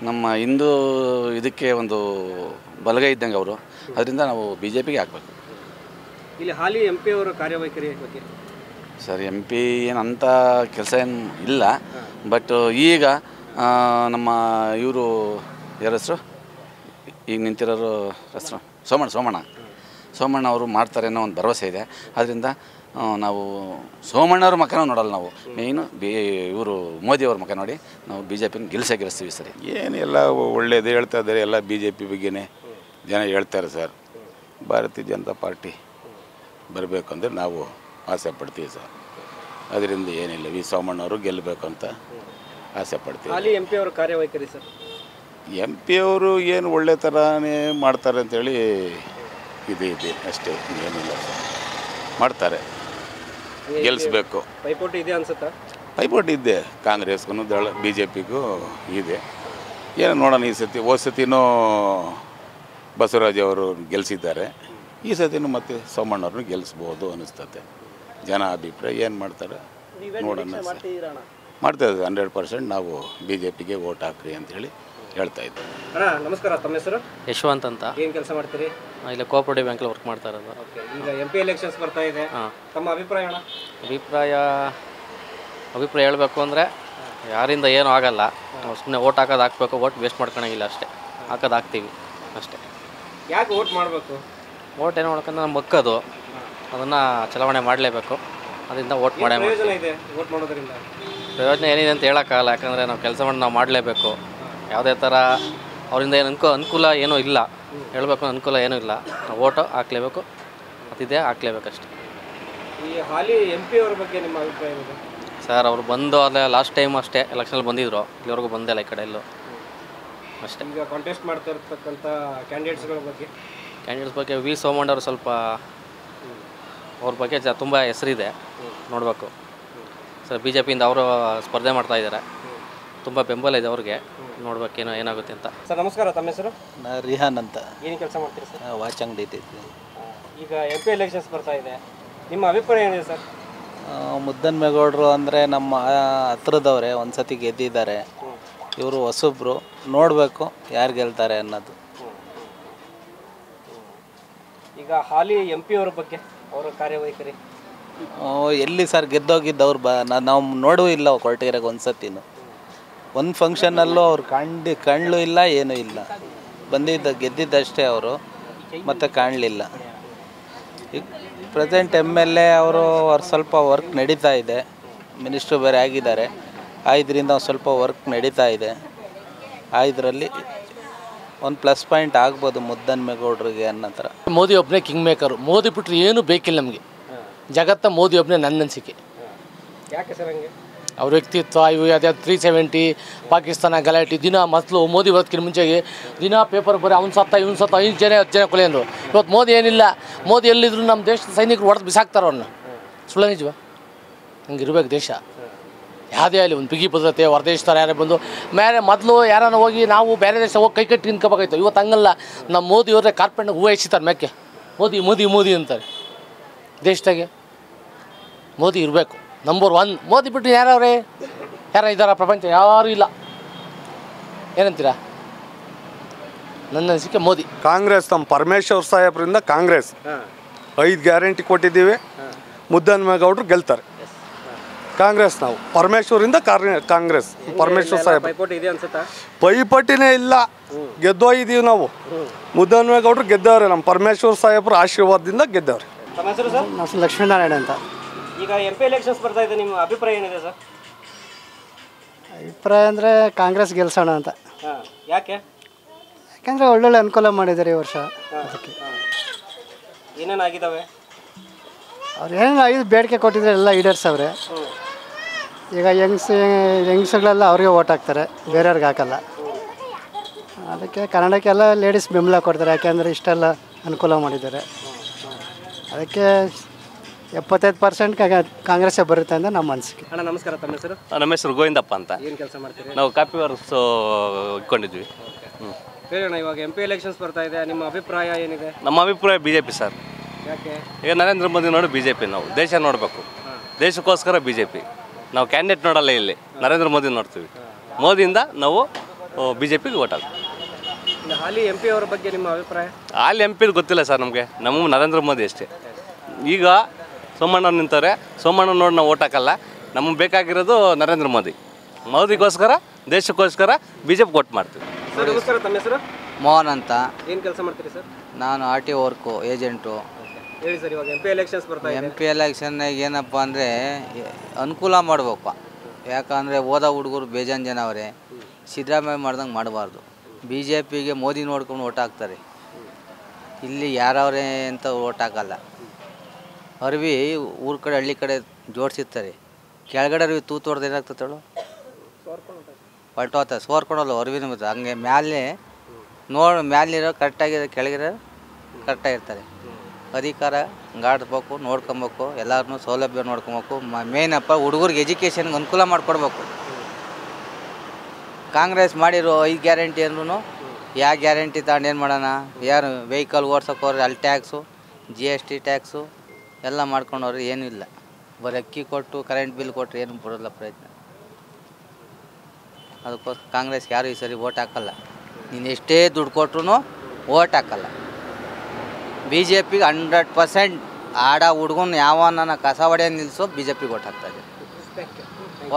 ನಮ್ಮ ಹಿಂದೂ ಇದಕ್ಕೆ ಒಂದು ಬಲಗೈ ಇದ್ದಂಗೆ ಅವರು, ಅದರಿಂದ ನಾವು BJPಗೆ ಹಾಕಬೇಕು. ಇಲ್ಲಿ ಹಾಲಿ MP ಅವರ ಕಾರ್ಯವೈಖರಿ ಬಗ್ಗೆ ಸರ್ MP ಏನಂತ ಕೆಲಸ ಏನು ಇಲ್ಲ, ಬಟ್ ಈಗ ನಮ್ಮ ಇವರು ಯಾರ ಹೆಸರು ಈಗ ನಿಂತಿರೋರು ಹೆಸರು ಸೋಮಣ್ಣ ಅವರು ಮಾಡ್ತಾರೆ ಅನ್ನೋ ಒಂದು ಭರವಸೆ ಇದೆ. ಅದರಿಂದ ನಾವು ಸೋಮಣ್ಣವ್ರ ಮುಖನ ನೋಡಲ್ಲ, ನಾವು ಮೇಯ್ನು ಇವರು ಮೋದಿಯವ್ರ ಮುಖ ನೋಡಿ ನಾವು BJPನ ಗೆಲ್ಲಿಸ್ತೀವಿ ಸರಿ. ಏನೆಲ್ಲ ಒಳ್ಳೇದು ಹೇಳ್ತಾ ಇದ್ದಾರೆ, ಎಲ್ಲ BJP ಬಗ್ಗೆನೇ ಜನ ಹೇಳ್ತಾರೆ ಸರ್. ಭಾರತೀಯ ಜನತಾ ಪಾರ್ಟಿ ಬರಬೇಕು ಅಂದರೆ ನಾವು ಆಸೆ ಪಡ್ತೀವಿ ಸರ್. ಅದರಿಂದ ಏನಿಲ್ಲ, ಸೋಮಣ್ಣವರು ಗೆಲ್ಲಬೇಕು ಅಂತ ಆಸೆ ಪಡ್ತೀವಿ. ಹಾಲಿ MP ಅವರ ಕಾರ್ಯವೈಖರಿ ಸರ್? MP ಅವರು ಏನು ಒಳ್ಳೆ ಥರನೇ ಮಾಡ್ತಾರೆ ಅಂಥೇಳಿ ಇದೆ ಅಷ್ಟೇ, ಏನಿಲ್ಲ ಸರ್, ಮಾಡ್ತಾರೆ, ಗೆಲ್ಲಿಸ್ಬೇಕು. ಪೈಪೋಟಿ ಇದೆ ಅನ್ಸುತ್ತಾ? ಪೈಪೋಟಿ ಇದ್ದೆ, ಕಾಂಗ್ರೆಸ್ಗೂ BJPಗೂ ಇದೆ. ಏನೋ ನೋಡೋಣ, ಈ ಸತಿ ಹೋದ ಸತಿನೂ ಬಸವರಾಜ್ ಅವರು ಗೆಲ್ಲಿಸಿದ್ದಾರೆ, ಈ ಸತಿನೂ ಮತ್ತೆ ಸೋಮಣ್ಣವ್ರನ್ನ ಗೆಲ್ಲಿಸ್ಬೋದು ಅನ್ನಿಸ್ತದೆ. ಜನ ಅಭಿಪ್ರಾಯ ಏನು ಮಾಡ್ತಾರೆ ನೋಡೋಣ ಸರ್. ಮಾಡ್ತಾಯಿದ್ದೆ 100% ನಾವು BJPಗೆ ವೋಟ್ ಹಾಕ್ರಿ ಅಂತೇಳಿ ಹೇಳ್ತಾ ಇದ್ದೆ. ನಮಸ್ಕಾರ, ತಮ್ಮ ಹೆಸರು? ಯಶವಂತ್ ಅಂತ. ಏನು ಕೆಲಸ ಮಾಡ್ತೀರಿ? ಇಲ್ಲ ಕೋಆಪರೇಟಿವ್ ಬ್ಯಾಂಕಲ್ಲಿ ವರ್ಕ್ ಮಾಡ್ತಾ ಇರೋದು. ಈಗ MP ಎಲೆಕ್ಷನ್ಸ್ ಬರ್ತಾ ಇದೆ, ತಮ್ಮ ಅಭಿಪ್ರಾಯ? ಅಭಿಪ್ರಾಯ ಹೇಳಬೇಕು ಅಂದರೆ ಯಾರಿಂದ ಏನೂ ಆಗಲ್ಲ, ನಾವು ಸುಮ್ಮನೆ ವೋಟ್ ಹಾಕಬೇಕು, ವೋಟ್ ವೇಸ್ಟ್ ಮಾಡ್ಕೊಳಂಗಿಲ್ಲ ಅಷ್ಟೇ, ಹಾಕ್ತೀವಿ ಅಷ್ಟೇ. ಯಾಕೆ ವೋಟ್ ಮಾಡಬೇಕು? ವೋಟ್ ಏನು ಮಾಡ್ಕೊಂಡು ನಮ್ಮ ಮಕ್ಕದು, ಅದನ್ನು ಚಲಾವಣೆ ಮಾಡಲೇಬೇಕು, ಅದರಿಂದ ವೋಟ್ ಮಾಡೇ ಇದೆ. ವೋಟ್ ಮಾಡೋದ್ರಿಂದ ಪ್ರಯೋಜನ ಏನಿದೆ ಅಂತ ಹೇಳೋಕ್ಕಾಗಲ್ಲ, ಯಾಕಂದರೆ ನಾವು ಕೆಲಸ ಮಾಡಿ ನಾವು ಮಾಡಲೇಬೇಕು. ಯಾವುದೇ ಥರ ಅವರಿಂದ ಏನು ಅನುಕೂಲ ಏನೂ ಇಲ್ಲ, ಹೇಳಬೇಕು ಅನುಕೂಲ ಏನೂ ಇಲ್ಲ, ನಾವು ವೋಟು ಹಾಕ್ಲೇಬೇಕು, ಅದಿದೆ ಹಾಕ್ಲೇಬೇಕಷ್ಟೆ. ಈ ಹಾಲಿ MP ಅವ್ರ ಬಗ್ಗೆ ನಿಮ್ಮ ಅಭಿಪ್ರಾಯ ಏನಿದೆ ಸರ್? ಅವರು ಬಂದು ಅಲ್ಲೇ ಲಾಸ್ಟ್ ಟೈಮ್ ಅಷ್ಟೇ ಎಲೆಕ್ಷನಲ್ಲಿ ಬಂದಿದ್ದರು, ಇಲ್ಲಿವರೆಗೂ ಬಂದಿಲ್ಲ ಈ ಕಡೆ ಎಲ್ಲೂ ಅಷ್ಟೇ. ಈಗ ಕಾಂಟೆಸ್ಟ್ ಮಾಡ್ತಾ ಇರ್ತಕ್ಕಂಥ ಕ್ಯಾಂಡಿಡೇಟ್ಸ್ ಬಗ್ಗೆ ವಿ ಸೋಮಣ್ಣ ಅವರು ಸ್ವಲ್ಪ ಅವ್ರ ಬಗ್ಗೆ ತುಂಬ ಹೆಸರಿದೆ, ನೋಡಬೇಕು ಸರ್. BJPಯಿಂದ ಅವರು ಸ್ಪರ್ಧೆ ಮಾಡ್ತಾ ಇದ್ದಾರೆ, ತುಂಬ ಬೆಂಬಲ ಇದೆ ಅವ್ರಿಗೆ, ನೋಡ್ಬೇಕೇನೋ ಏನಾಗುತ್ತೆ ಅಂತ. ಸರ್ ನಮಸ್ಕಾರ, ತಮ್ಮ ಹೆಸರು? ರಿಹಾನ್ ಅಂತ. ಏನು ಕೆಲಸ ಮಾಡ್ತೀರಿ ಸರ್? ವಾಚ್ ಅಂಗಡಿ ಐತಿ. ಈಗ MP ಎಲೆಕ್ಷನ್ಸ್ ಬರ್ತಾ ಇದೆ, ನಿಮ್ಮ ಅಭಿಪ್ರಾಯ ಏನಿದೆ ಸರ್? ಮುದ್ದನ್ಮೇಗೌಡರು ಅಂದರೆ ನಮ್ಮ ಹತ್ರದವರೇ, ಒಂದು ಸತಿ ಗೆದ್ದಿದ್ದಾರೆ. ಇವರು ಹೊಸಬ್ರು, ನೋಡಬೇಕು ಯಾರು ಗೆಲ್ತಾರೆ ಅನ್ನೋದು. ಈಗ ಹಾಲಿ MP ಅವರ ಬಗ್ಗೆ ಅವರ ಕಾರ್ಯವೈಖರಿ ಎಲ್ಲಿ ಸರ್ ಗೆದ್ದೋಗಿದ್ದವ್ರು ನಾವು ನೋಡೂ ಇಲ್ಲ ಕೊರಟಗೆರೆಗೆ ಒಂದು ಸತಿನೂ. ಒಂದು ಫಂಕ್ಷನಲ್ಲೂ ಅವ್ರು ಕಾಣಲೂ ಇಲ್ಲ, ಏನೂ ಇಲ್ಲ. ಗೆದ್ದಿದ್ದಷ್ಟೇ ಅವರು, ಮತ್ತು ಕಾಣಲಿಲ್ಲ. ಈಗ ಪ್ರೆಸೆಂಟ್ MLA ಅವರು ಸ್ವಲ್ಪ ವರ್ಕ್ ನಡೀತಾ ಇದೆ, ಮಿನಿಸ್ಟ್ರು ಬೇರೆ ಆಗಿದ್ದಾರೆ, ಇದರಿಂದ ಸ್ವಲ್ಪ ವರ್ಕ್ ನಡೀತಾ ಇದೆ. ಇದರಲ್ಲಿ ಒಂದು ಪ್ಲಸ್ ಪಾಯಿಂಟ್ ಆಗ್ಬೋದು ಮುದ್ದನ್ಮೇಗೌಡರಿಗೆ ಅನ್ನೋ ಥರ. ಮೋದಿ ಒಬ್ಬನೇ ಕಿಂಗ್ ಮೇಕರು, ಮೋದಿ ಬಿಟ್ಟರೆ ಏನೂ ಬೇಕಿಲ್ಲ ನಮಗೆ, ಜಗತ್ತ ಮೋದಿ ಒಬ್ಬನೇ ನನ್ನ ಅನಿಸಿಕೆ. ಯಾಕೆ ಸರ್ ಹಂಗೆ? ಅವ್ರ ವ್ಯಕ್ತಿತ್ವ ಇವು ಅದೇ 370 ಪಾಕಿಸ್ತಾನ ಗಲಾಟೆ ದಿನ ಮೊದಲು ಮೋದಿ ಬರೋದಕ್ಕಿಂತ ಮುಂಚೆಗೆ ದಿನ ಪೇಪರ್ ಬರೀ ಅವ್ನು ಸತ್ತ ಇವನು ಸತ್ತ 5 ಜನ 10 ಜನ ಕೊಲೆ ಅಂದರು. ಇವತ್ತು ಮೋದಿ ಏನಿಲ್ಲ, ಮೋದಿ ಎಲ್ಲಿದ್ರು ನಮ್ಮ ದೇಶದ ಸೈನಿಕರು ಹೊಡೆದು ಬಿಸಾಕ್ತಾರೆ ಅವ್ರನ್ನ. ಸುಳ್ಳ ನಿಜವ? ಹಂಗಿರ್ಬೇಕು ದೇಶ. ಯಾವುದೇ ಆಗಲಿ ಒಂದು ಬಿಗಿ ಭದ್ರತೆ ಹೊರದೇಶದವ್ರು ಯಾರೇ ಬಂದು ಮೇಲೆ ಮೊದಲು ಯಾರನ್ನ ಹೋಗಿ ನಾವು ಬೇರೆ ದೇಶ ಹೋಗಿ ಕೈ ಕಟ್ಟಿ ನಿಂತ್ಕೋಬೇಕಾಯ್ತು. ಇವತ್ತು ಹಂಗಲ್ಲ, ನಮ್ಮ ಮೋದಿಯವರೇ ಕಾರ್ಪೆಟ್ನಾಗ ಹೂವು ಹೆಚ್ಚಿತಾರೆ ಮೆಕ್ಕೆ ಮೋದಿ ಮೋದಿ ಮೋದಿ ಅಂತಾರೆ. ದೇಶದಾಗೆ ಮೋದಿ ಇರಬೇಕು ನಂಬರ್ 1. ಮೋದಿ ಬಿಟ್ಟು ಯಾರವ್ರೆ ಯಾರು ಇದ್ದಾರ ಪ್ರಪಂಚ? ಯಾರೂ ಇಲ್ಲ. ಏನಂತೀರಾ? ನನ್ನ ಅನಿಸಿಕೆ ಮೋದಿ. ಕಾಂಗ್ರೆಸ್ ನಮ್ಮ ಪರಮೇಶ್ವರ್ ಸಾಹೇಬ್ರಿಂದ ಕಾಂಗ್ರೆಸ್ 5 ಗ್ಯಾರಂಟಿ ಕೊಟ್ಟಿದ್ದೀವಿ. ಮುದ್ದನ್ಮೇಗೌಡರು ಗೆಲ್ತಾರೆ. ಕಾಂಗ್ರೆಸ್ ನಾವು ಪರಮೇಶ್ವರಿಂದ ಕಾಂಗ್ರೆಸ್ ಪರಮೇಶ್ವರ್ ಸಾಹೇಬ್ ಪೈಪಟ್ಟಿನೇ ಇಲ್ಲ, ಗೆದ್ದೋಗಿದ್ದೀವಿ ನಾವು. ಮುದ್ದನ್ಮೇಗೌಡರು ಗೆದ್ದವ್ರೆ, ನಮ್ಮ ಪರಮೇಶ್ವರ್ ಸಾಹೇಬ್ರ ಆಶೀರ್ವಾದದಿಂದ ಗೆದ್ದವ್ರೆ. ನಾವು ಲಕ್ಷ್ಮೀನಾರಾಯಣ ಅಂತ. ಈಗ MP ಎಲೆಕ್ಷನ್ಸ್ ಬರ್ತಾ ಇದೆ, ನಿಮ್ಮ ಅಭಿಪ್ರಾಯ ಏನಿದೆ ಸರ್? ಅಭಿಪ್ರಾಯ ಅಂದರೆ ಕಾಂಗ್ರೆಸ್ ಗೆಲ್ಸೋಣ ಅಂತ. ಯಾಕೆ? ಯಾಕೆಂದರೆ ಒಳ್ಳೊಳ್ಳೆ ಅನುಕೂಲ ಮಾಡಿದ್ದಾರೆ ಈ ವರ್ಷ. ಅದಕ್ಕೆ ಏನೇನಾಗಿದ್ದಾವೆ? ಅವ್ರು ಏನೇನು 5 ಬೇಡಿಕೆ ಕೊಟ್ಟಿದ್ರೆ ಎಲ್ಲ ಈಡೇರಿಸವ್ರೆ. ಈಗ ಯಂಗ್ಸ್ಗಳೆಲ್ಲ ಅವ್ರಿಗೆ ಓಟ್ ಹಾಕ್ತಾರೆ, ಬೇರೆಯವ್ರಿಗೆ ಹಾಕಲ್ಲ. ಅದಕ್ಕೆ ಕನ್ನಡಕ್ಕೆಲ್ಲ ಲೇಡೀಸ್ ಬೆಂಬಲ ಕೊಡ್ತಾರೆ, ಯಾಕೆಂದರೆ ಇಷ್ಟೆಲ್ಲ ಅನುಕೂಲ ಮಾಡಿದ್ದಾರೆ. ಅದಕ್ಕೆ 75% ಕಾಂಗ್ರೆಸ್ಸೇ ಬರುತ್ತೆ ಅಂತ ನಮ್ಮ ಅನಿಸಿಕೆ. ಅಣ್ಣ ನಮಸ್ಕಾರ, ತಮ್ಮ ಹೆಸರು? ನಮ್ಮ ಹೆಸರು ಗೋವಿಂದಪ್ಪ ಅಂತ. ಏನು ಕೆಲಸ ಮಾಡ್ತೀರಿ? ನಾವು ಕಾಪಿ ವರ್ಕ್ಸ್ ಇಟ್ಕೊಂಡಿದ್ವಿ. ಹೇಳೋಣ, ಇವಾಗ MP ಎಲೆಕ್ಷನ್ಸ್ ಬರ್ತಾ ಇದೆ, ನಿಮ್ಮ ಅಭಿಪ್ರಾಯ ಏನಿದೆ? ನಮ್ಮ ಅಭಿಪ್ರಾಯ BJP ಸರ್. ಯಾಕೆ? ಈಗ ನರೇಂದ್ರ ಮೋದಿ ನೋಡಿ BJP, ನಾವು ದೇಶ ನೋಡಬೇಕು, ದೇಶಕ್ಕೋಸ್ಕರ BJP. ನಾವು ಕ್ಯಾಂಡಿಡೇಟ್ ನೋಡಲ್ಲ, ಇಲ್ಲಿ ನರೇಂದ್ರ ಮೋದಿ ನೋಡ್ತೀವಿ. ಮೋದಿಯಿಂದ ನಾವು BJPಗೆ ಓಟ್ ಹಾಕ್ತೀವಿ. ಹಾಲಿ MP ಅವರ ಬಗ್ಗೆ ನಿಮ್ಮ ಅಭಿಪ್ರಾಯ? ಅಲ್ಲಿ MP ಗೊತ್ತಿಲ್ಲ ಸರ್ ನಮಗೆ, ನಮ್ಮ ನರೇಂದ್ರ ಮೋದಿ ಅಷ್ಟೇ. ಈಗ ಸೋಮಣ್ಣ ನಿಂತವ್ರೆ, ಸೋಮಣ್ಣ ನೋಡಿ ನಾವು ಓಟ್ ಹಾಕಲ್ಲ. ನಮಗೆ ಬೇಕಾಗಿರೋದು ನರೇಂದ್ರ ಮೋದಿ. ಮೋದಿಗೋಸ್ಕರ, ದೇಶಕ್ಕೋಸ್ಕರ BJP ಓಟ್ ಮಾಡ್ತೀವಿ. ಸರ್ ನಮಸ್ಕಾರ, ತಮ್ಮ ಹೆಸರು? ಮೋಹನ್ ಅಂತ. ಏನು ಕೆಲಸ ಮಾಡ್ತೀರಿ ಸರ್? ನಾನು RTO ವರ್ಕು ಏಜೆಂಟು. ಹೇಳಿ ಸರ್, ಇವಾಗ MP ಎಲೆಕ್ಷನ್ಸ್ ಬರ್ತಾ ಇದೆ. MP ಎಲೆಕ್ಷನ್ನಾಗ ಏನಪ್ಪ ಅಂದರೆ ಅನುಕೂಲ ಮಾಡ್ಬೇಕು. ಯಾಕಂದರೆ ಓದೋ ಹುಡುಗರು ಬೇಜಾನ್ ಜನ ಅವರೇ. ಸಿದ್ದರಾಮಯ್ಯ ಮಾಡ್ದಂಗೆ ಮಾಡಬಾರ್ದು. BJPಗೆ ಮೋದಿ ನೋಡ್ಕೊಂಡು ಓಟ್ ಹಾಕ್ತಾರೆ. ಇಲ್ಲಿ ಯಾರವ್ರೆ ಅಂತ ಓಟ್ ಹಾಕಲ್ಲ. ಅರ್ವಿ ಊರ ಕಡೆ ಹಳ್ಳಿ ಕಡೆ ಜೋಡಿಸಿರ್ತಾರೆ, ಕೆಳಗಡೆ ಅರ್ವಿ ತೂತು ಹೊಡೆದು ಏನಾಗ್ತೇಳು ಹೊರಟೋತ ಸೋರ್ಕೊಳಲ್ಲ ಅರ್ವಿನ ಮತ್ತೆ. ಹಂಗೆ ಮ್ಯಾಲೆ ಮ್ಯಾಲಿರೋ ಕರೆಕ್ಟಾಗಿರೋ ಕೆಳಗಿರೋ ಕರೆಕ್ಟಾಗಿರ್ತಾರೆ. ಅಧಿಕಾರ ಗಾಡ್ಬೇಕು, ನೋಡ್ಕೊಬೇಕು, ಎಲ್ಲರನ್ನೂ ಸೌಲಭ್ಯ ನೋಡ್ಕೊಬೇಕು. ಮೇನಪ್ಪ ಹುಡುಗರಿಗೆ ಎಜುಕೇಷನ್ಗೆ ಅನುಕೂಲ ಮಾಡಿಕೊಡ್ಬೇಕು. ಕಾಂಗ್ರೆಸ್ ಮಾಡಿರೋ 5 ಗ್ಯಾರಂಟಿ ಅಂದ್ರೂ ಯಾವ ಗ್ಯಾರಂಟಿ ತಗೊಂಡು ಏನು ಮಾಡೋಣ? ಯಾರು ವೆಹಿಕಲ್ ಓಡ್ಸೋಕೆ ಹೋದ್ರೆ ಅಲ್ಲಿ ಟ್ಯಾಕ್ಸು, GST ಟ್ಯಾಕ್ಸು ಎಲ್ಲ ಮಾಡ್ಕೊಂಡವ್ರೆ. ಏನೂ ಇಲ್ಲ, ಬರೀ ಅಕ್ಕಿ ಕೊಟ್ಟು ಕರೆಂಟ್ ಬಿಲ್ ಕೊಟ್ಟರೆ ಏನು ಬರೋಲ್ಲ ಪ್ರಯತ್ನ. ಅದಕ್ಕೋಸ್ಕರ ಕಾಂಗ್ರೆಸ್ಗೆ ಯಾರು ಈ ಸರಿ ಓಟ್ ಹಾಕಲ್ಲ. ನೀನು ಎಷ್ಟೇ ದುಡ್ಡು ಕೊಟ್ರು ಓಟ್ ಹಾಕಲ್ಲ. BJPಗೆ 100% ಆಡ ಹುಡುಗನ ಯಾವನ್ನ ಕಸ ಹೊಡೆಯ ನಿಲ್ಲಿಸೋ BJPಗೆ ಓಟ್ ಹಾಕ್ತಾಯಿದೆ.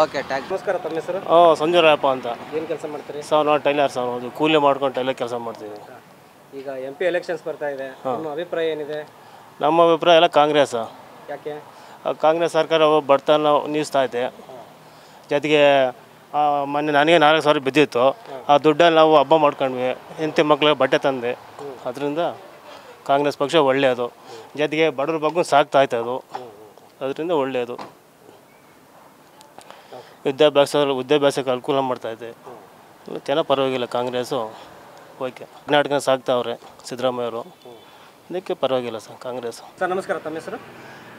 ಓಕೆ, ಟ್ಯಾಂಕ್. ನಮಸ್ಕಾರ, ತಮ್ಮ ಹೆಸರು? ಸಂಜಯರಾಯಪ್ಪ ಅಂತ. ಏನು ಕೆಲಸ ಮಾಡ್ತೀರಿ? ಸರ್ ನಾವು ಟೈಲರ್ ಸರ್, ಅದು ಕೂಲಿ ಮಾಡ್ಕೊಂಡು ಟೈಲರ್ ಕೆಲಸ ಮಾಡ್ತೀವಿ. ಈಗ MP ಎಲೆಕ್ಷನ್ಸ್ ಬರ್ತಾ ಇದೆ, ನಿಮ್ಮ ಅಭಿಪ್ರಾಯ ಏನಿದೆ? ನಮ್ಮ ಅಭಿಪ್ರಾಯ ಎಲ್ಲ ಕಾಂಗ್ರೆಸ್. ಯಾಕೆ? ಕಾಂಗ್ರೆಸ್ ಸರ್ಕಾರ ಬಡತನ ನೀಗಿಸ್ತಾ ಐತೆ. ಜೊತೆಗೆ ಮೊನ್ನೆ ನನಗೆ 4,000 ಬಿದ್ದಿತ್ತು. ಆ ದುಡ್ಡಲ್ಲಿ ನಾವು ಹಬ್ಬ ಮಾಡ್ಕೊಂಡ್ವಿ, ಹೆಂಡತಿ ಮಕ್ಳಿಗೆ ಬಟ್ಟೆ ತಂದೆ. ಅದರಿಂದ ಕಾಂಗ್ರೆಸ್ ಪಕ್ಷ ಒಳ್ಳೆಯದು. ಜೊತೆಗೆ ಬಡವ್ರ ಬಗ್ಗೆ ಸಾಕ್ತಾ ಐತೆ ಅದು, ಅದರಿಂದ ಒಳ್ಳೆಯದು. ವಿದ್ಯಾಭ್ಯಾಸಕ್ಕೆ ಅನುಕೂಲ ಮಾಡ್ತಾಯಿದೆ. ಚೆನ್ನಾಗಿ ಪರವಾಗಿಲ್ಲ ಕಾಂಗ್ರೆಸ್ಸು. ಓಕೆ, ಕರ್ನಾಟಕ ಸಾಕ್ತಾವ್ರೆ ಸಿದ್ದರಾಮಯ್ಯವರು, ಅದಕ್ಕೆ ಪರವಾಗಿಲ್ಲ ಸರ್ ಕಾಂಗ್ರೆಸ್. ಸರ್ ನಮಸ್ಕಾರ, ತಮ್ಮ ಹೆಸರು?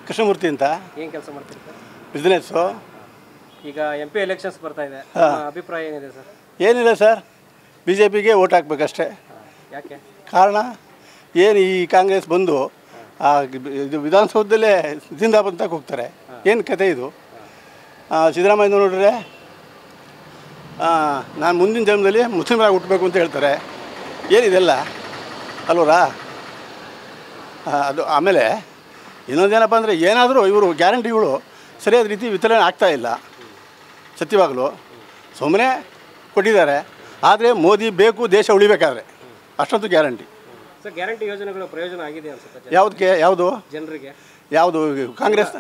ಕೃಷ್ಣಮೂರ್ತಿ ಅಂತ. ಏನು ಕೆಲಸ ಮಾಡ್ತೀರಿ ಸರ್? ಬಿಸ್ನೆಸ್ಸು. ಈಗ MP ಎಲೆಕ್ಷನ್ಸ್ ಬರ್ತಾ ಇದೆ, ನಿಮ್ಮ ಅಭಿಪ್ರಾಯ ಏನಿದೆ ಸರ್? ಏನಿಲ್ಲ ಸರ್, BJPಗೆ ಓಟ್ ಹಾಕ್ಬೇಕಷ್ಟೇ. ಯಾಕೆ? ಕಾರಣ ಏನು, ಈ ಕಾಂಗ್ರೆಸ್ ಬಂದು ಇದು ವಿಧಾನಸೌಧದಲ್ಲೇ ಜಿಂದಾಬಾದ್ ಅಂತ ಹೋಗ್ತಾರೆ. ಏನು ಕತೆ ಇದು? ಸಿದ್ದರಾಮಯ್ಯ ನೋಡಿದ್ರೆ ನಾನು ಮುಂದಿನ ಜನ್ಮದಲ್ಲಿ ಮುಸ್ಲಿಮರಾಗಿ ಹುಟ್ಟಬೇಕು ಅಂತ ಹೇಳ್ತಾರೆ. ಏನಿದೆಲ್ಲ ಅಲ್ವರಾ? ಅದು ಆಮೇಲೆ ಇನ್ನೊಂದೇನಪ್ಪ ಅಂದರೆ, ಏನಾದರೂ ಇವರು ಗ್ಯಾರಂಟಿಗಳು ಸರಿಯಾದ ರೀತಿ ವಿತರಣೆ ಆಗ್ತಾಯಿಲ್ಲ. ಸತ್ಯವಾಗಲು ಸುಮ್ಮನೆ ಕೊಟ್ಟಿದ್ದಾರೆ. ಆದರೆ ಮೋದಿ ಬೇಕು, ದೇಶ ಉಳಿಬೇಕಾದ್ರೆ ಅಷ್ಟೊಂದು ಗ್ಯಾರಂಟಿ. ಸರ್, ಗ್ಯಾರಂಟಿ ಯೋಜನೆಗಳು ಪ್ರಯೋಜನ ಆಗಿದೆ ಅನ್ಸುತ್ತೆ ಯಾವುದಕ್ಕೆ? ಯಾವುದು ಜನರಿಗೆ? ಯಾವುದು ಕಾಂಗ್ರೆಸ್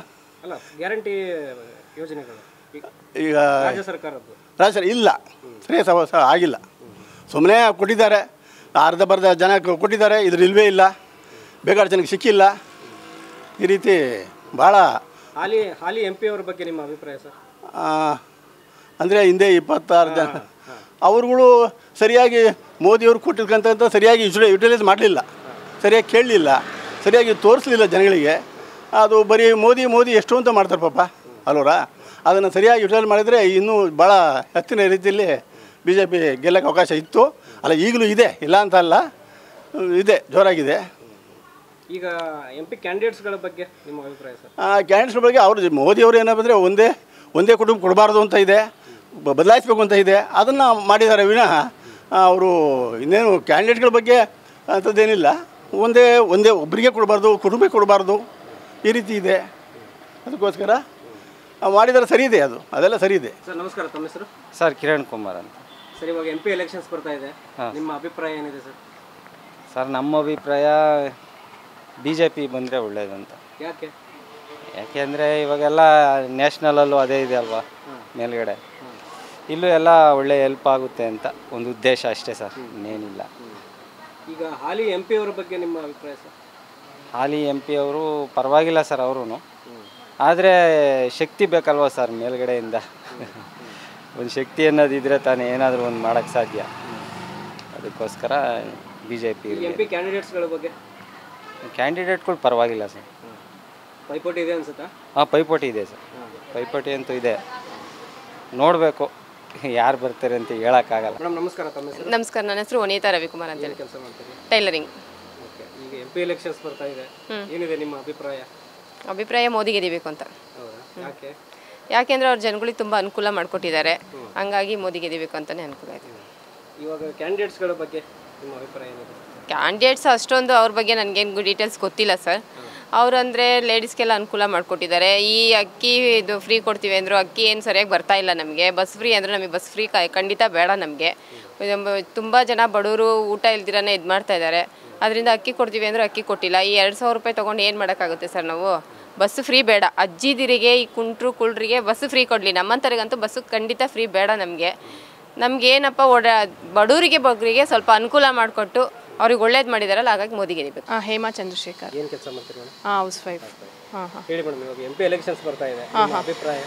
ಅಲ್ಲ, ಗ್ಯಾರಂಟಿ ಯೋಜನೆಗಳು ಈಗ ರಾಜ್ಯ ಸರ್ಕಾರದ್ದು ಇಲ್ಲ, ಸರಿಯಾಗಿ ಆಗಿಲ್ಲ. ಸುಮ್ಮನೆ ಕೊಟ್ಟಿದ್ದಾರೆ, ಅರ್ಧ ಬರ್ಧ ಜನ ಕೊಟ್ಟಿದ್ದಾರೆ. ಇದ್ರ ಇಲ್ವೇ ಇಲ್ಲ, ಬೇಕಾದ ಜನಕ್ಕೆ ಸಿಕ್ಕಿಲ್ಲ. ಈ ರೀತಿ ಭಾಳ. ಹಾಲಿ MP ಅವ್ರ ಬಗ್ಗೆ ನಿಮ್ಮ ಅಭಿಪ್ರಾಯ ಸರ್? ಅಂದರೆ ಹಿಂದೆ 26 ಜನ ಅವ್ರುಗಳು ಸರಿಯಾಗಿ ಮೋದಿಯವರು ಕೊಟ್ಟಿರ್ತಕ್ಕಂಥ ಸರಿಯಾಗಿ ಯುಟಿಲೈಸ್ ಮಾಡಲಿಲ್ಲ, ಸರಿಯಾಗಿ ಕೇಳಲಿಲ್ಲ, ಸರಿಯಾಗಿ ತೋರಿಸಲಿಲ್ಲ ಜನಗಳಿಗೆ. ಅದು ಬರೀ ಮೋದಿ ಎಷ್ಟು ಅಂತ ಮಾಡ್ತಾರೆ ಪಾಪ ಅಲ್ವರ. ಅದನ್ನು ಸರಿಯಾಗಿ ಯುಟಿಲೈಸ್ ಮಾಡಿದರೆ ಇನ್ನೂ ಭಾಳ ಹೆಚ್ಚಿನ ರೀತಿಯಲ್ಲಿ BJP ಗೆಲ್ಲಕ್ಕೆ ಅವಕಾಶ ಇತ್ತು. ಅಲ್ಲ, ಈಗಲೂ ಇದೆ, ಇಲ್ಲ ಅಂತ ಅಲ್ಲ, ಇದೆ, ಜೋರಾಗಿದೆ. ಈಗ MP ಕ್ಯಾಂಡಿಡೇಟ್ಸ್ಗಳ ಬಗ್ಗೆ ನಿಮ್ಮ ಅಭಿಪ್ರಾಯ ಸರ್? ಕ್ಯಾಂಡಿಡೇಟ್ಸ್ ಬಗ್ಗೆ ಅವರು ಮೋದಿಯವರು ಏನಂದರೆ ಒಂದೇ ಕುಟುಂಬ ಕೊಡಬಾರ್ದು ಅಂತ ಇದೆ, ಬದಲಾಯಿಸಬೇಕು ಅಂತ ಇದೆ. ಅದನ್ನು ಮಾಡಿದ್ದಾರೆ ವಿನಃ ಅವರು ಇನ್ನೇನು ಕ್ಯಾಂಡಿಡೇಟ್ಗಳ ಬಗ್ಗೆ ಅಂಥದ್ದೇನಿಲ್ಲ. ಒಂದೇ ಒಬ್ಬರಿಗೆ ಕೊಡಬಾರ್ದು, ಕುಟುಂಬಕ್ಕೆ ಕೊಡಬಾರ್ದು, ಈ ರೀತಿ ಇದೆ. ಅದಕ್ಕೋಸ್ಕರ ಮಾಡಿದರೆ ಸರಿ ಇದೆ, ಅದೆಲ್ಲ ಸರಿ ಇದೆ. ಸರ್ ನಮಸ್ಕಾರ, ತಮ್ಮ ಹೆಸರು? ಸರ್ ಕಿರಣ್ ಕುಮಾರ್ ಅಂತ. ಸರ್, ಇವಾಗ MP ಎಲೆಕ್ಷನ್ಸ್ ಬರ್ತಾ ಇದೆ, ನಿಮ್ಮ ಅಭಿಪ್ರಾಯ ಏನಿದೆ ಸರ್? ಸರ್ ನಮ್ಮ ಅಭಿಪ್ರಾಯ BJP ಬಂದರೆ ಒಳ್ಳೇದಂತ. ಯಾಕೆ ಅಂದರೆ ಇವಾಗೆಲ್ಲ ನ್ಯಾಷನಲಲ್ಲೂ ಅದೇ ಇದೆ ಅಲ್ವಾ ಮೇಲ್ಗಡೆ, ಇಲ್ಲೂ ಎಲ್ಲ ಒಳ್ಳೆ ಹೆಲ್ಪ್ ಆಗುತ್ತೆ ಅಂತ ಒಂದು ಉದ್ದೇಶ ಅಷ್ಟೇ ಸರ್, ಇನ್ನೇನಿಲ್ಲ. ಈಗ ಹಾಲಿ MP ಅವರ ಬಗ್ಗೆ ನಿಮ್ಮ ಅಭಿಪ್ರಾಯ ಸರ್? ಹಾಲಿ MP ಅವರು ಪರವಾಗಿಲ್ಲ ಸರ್, ಅವರು ಆದರೆ ಶಕ್ತಿ ಬೇಕಲ್ವ ಸರ್ ಮೇಲ್ಗಡೆಯಿಂದ. ಒಂದು ಶಕ್ತಿ ಅನ್ನೋದಿದ್ರೆ ತಾನೇ ಏನಾದರೂ ಒಂದು ಮಾಡೋಕ್ಕೆ ಸಾಧ್ಯ. ಅದಕ್ಕೋಸ್ಕರ BJP. MP ಕ್ಯಾಂಡಿಡೇಟ್ಸ್ಗಳ ಬಗ್ಗೆ? ಕ್ಯಾಂಡಿಡೇಟ್ಗಳು ಪರವಾಗಿಲ್ಲ ಸರ್, ಪೈಪೋಟಿ ಇದೆ ಅನ್ಸುತ್ತಾ? ಪೈಪೋಟಿ ಇದೆ ಸರ್, ಪೈಪೋಟಿ ಅಂತೂ ಇದೆ. ನೋಡಬೇಕು ಯಾರು ಬರ್ತಾರೆ ಅಂತ ಹೇಳೋಕ್ಕಾಗಲ್ಲ. ಮೇಡಮ್ ನಮಸ್ಕಾರ, ತಮ್ಮ ಹೆಸರು? ನಮಸ್ಕಾರ, ನನ್ನ ಹೆಸರು ವನಿತಾ ರವಿಕುಮಾರ್ ಅಂತ ಹೇಳಿ. ಕೆಲಸ ಮಾಡ್ತೀರಿ? ಟೈಲರಿಂಗ್. ಓಕೆ, ಈಗ MP ಎಲೆಕ್ಷನ್ಸ್ ಬರ್ತಾ ಇದೆ, ಏನಿದೆ ನಿಮ್ಮ ಅಭಿಪ್ರಾಯ? ಅಭಿಪ್ರಾಯ ಮೋದಿ ಗೆದಿಬೇಕು ಅಂತ. ಯಾಕೆ? ಯಾಕೆಂದ್ರೆ ಅವ್ರ ಜನಗಳಿಗೆ ತುಂಬ ಅನುಕೂಲ ಮಾಡಿಕೊಟ್ಟಿದ್ದಾರೆ, ಹಂಗಾಗಿ ಮೋದಿ ಗೆದಿಬೇಕು ಅಂತಲೇ ಅನುಕೂಲ ಇದೆ. ಇವಾಗ ಕ್ಯಾಂಡಿಡೇಟ್ಸ್ಗಳ ಬಗ್ಗೆ ನಿಮ್ಮ ಅಭಿಪ್ರಾಯ ಏನಿದೆ? ಕ್ಯಾಂಡಿಡೇಟ್ಸ್ ಅಷ್ಟೊಂದು ಅವ್ರ ಬಗ್ಗೆ ನನಗೇನು ಡೀಟೇಲ್ಸ್ ಗೊತ್ತಿಲ್ಲ ಸರ್. ಅವರಂದರೆ ಲೇಡೀಸ್ಗೆಲ್ಲ ಅನುಕೂಲ ಮಾಡಿಕೊಟ್ಟಿದ್ದಾರೆ. ಈ ಅಕ್ಕಿ ಇದು ಫ್ರೀ ಕೊಡ್ತೀವಿ ಅಂದರು, ಅಕ್ಕಿ ಏನು ಸರಿಯಾಗಿ ಬರ್ತಾ ಇಲ್ಲ ನಮಗೆ. ಬಸ್ ಫ್ರೀ ಅಂದರೆ ನಮಗೆ ಬಸ್ ಫ್ರೀ ಖಂಡಿತ ಬೇಡ ನಮಗೆ. ತುಂಬ ಜನ ಬಡವರು ಊಟ ಇಲ್ದಿರನೇ ಇದು ಮಾಡ್ತಾ ಇದ್ದಾರೆ. ಅದರಿಂದ ಅಕ್ಕಿ ಕೊಡ್ತೀವಿ ಅಂದರೆ ಅಕ್ಕಿ ಕೊಟ್ಟಿಲ್ಲ. ಈ 2000 ರೂಪಾಯಿ ತೊಗೊಂಡು ಏನು ಮಾಡೋಕ್ಕಾಗುತ್ತೆ ಸರ್ ನಾವು? ಬಸ್ಸು ಫ್ರೀ ಬೇಡ. ಅಜ್ಜಿದಿರಿಗೆ, ಈ ಕುಂಟ್ರಿಗೆ ಬಸ್ಸು ಫ್ರೀ ಕೊಡಲಿ. ನಮ್ಮಂಥವ್ರಿಗಂತೂ ಬಸ್ಸು ಖಂಡಿತ ಫ್ರೀ ಬೇಡ ನಮಗೆ. ನಮಗೇನಪ್ಪ ಬಡವರಿಗೆ ಸ್ವಲ್ಪ ಅನುಕೂಲ ಮಾಡಿಕೊಟ್ಟು ಅವ್ರಿಗೆ ಒಳ್ಳೇದು ಮಾಡಿದಾರಲ್ಲ, ಹಾಗಾಗಿ ಮೋದಿ ಗೆದಿಬೇಕು. ಹೇಮಾ ಚಂದ್ರಶೇಖರ್. ಏನು ಕೆಲಸ ಮಾಡ್ತೀರಿ ಮೇಡಮ್? House wife. ಹೇಳಿ ಮೇಡಮ್, ಇವಾಗ MP ಎಲೆಕ್ಷನ್ಸ್ ಬರ್ತಾ ಇದೆ, ಅಭಿಪ್ರಾಯ?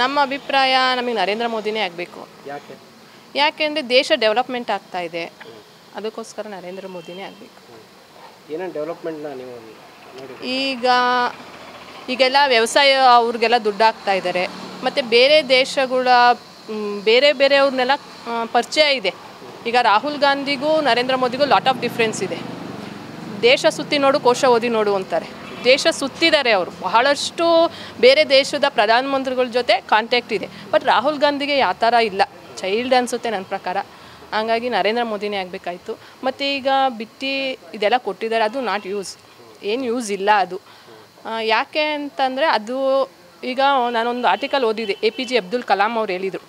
ನಮ್ಮ ಅಭಿಪ್ರಾಯ ನಮಗೆ ನರೇಂದ್ರ ಮೋದಿನೇ ಆಗಬೇಕು. ಯಾಕೆ? ಯಾಕೆಂದರೆ ದೇಶ ಡೆವಲಪ್ಮೆಂಟ್ ಆಗ್ತಾ ಇದೆ, ಅದಕ್ಕೋಸ್ಕರ ನರೇಂದ್ರ ಮೋದಿನೇ ಆಗಬೇಕು. ಏನೇನು ಡೆವಲಪ್ಮೆಂಟ್ನ ನೀವು ನೋಡಿ? ಈಗೆಲ್ಲ ವ್ಯವಸಾಯ ಅವ್ರಿಗೆಲ್ಲ ದುಡ್ಡು ಹಾಕ್ತಾ ಇದ್ದಾರೆ. ಮತ್ತು ಬೇರೆ ದೇಶಗಳ ಬೇರೆಯವ್ರನ್ನೆಲ್ಲ ಪರಿಚಯ ಇದೆ. ಈಗ ರಾಹುಲ್ ಗಾಂಧಿಗೂ ನರೇಂದ್ರ ಮೋದಿಗೂ ಲಾಟ್ ಆಫ್ ಡಿಫ್ರೆನ್ಸ್ ಇದೆ. ದೇಶ ಸುತ್ತಿ ನೋಡು, ಕೋಶ ಓದಿ ನೋಡು ಅಂತಾರೆ. ದೇಶ ಸುತ್ತಿದ್ದಾರೆ ಅವರು, ಬಹಳಷ್ಟು ಬೇರೆ ದೇಶದ ಪ್ರಧಾನಮಂತ್ರಿಗಳ ಜೊತೆ ಕಾಂಟ್ಯಾಕ್ಟ್ ಇದೆ. ಬಟ್ ರಾಹುಲ್ ಗಾಂಧಿಗೆ ಯಾವ ಥರ ಇಲ್ಲ, ಚೈಲ್ಡ್ ಅನಿಸುತ್ತೆ ನನ್ನ ಪ್ರಕಾರ. ಹಂಗಾಗಿ ನರೇಂದ್ರ ಮೋದಿನೇ ಆಗಬೇಕಾಯ್ತು. ಮತ್ತು ಈಗ ಇದೆಲ್ಲ ಕೊಟ್ಟಿದ್ದಾರೆ, ಅದು ನಾಟ್ ಏನು ಯೂಸ್ ಇಲ್ಲ ಅದು. ಯಾಕೆ ಅಂತಂದರೆ ಅದು ಈಗ ನಾನೊಂದು ಆರ್ಟಿಕಲ್ ಓದಿದೆ, APJ ಅಬ್ದುಲ್ ಕಲಾಂ ಅವ್ರು ಹೇಳಿದರು,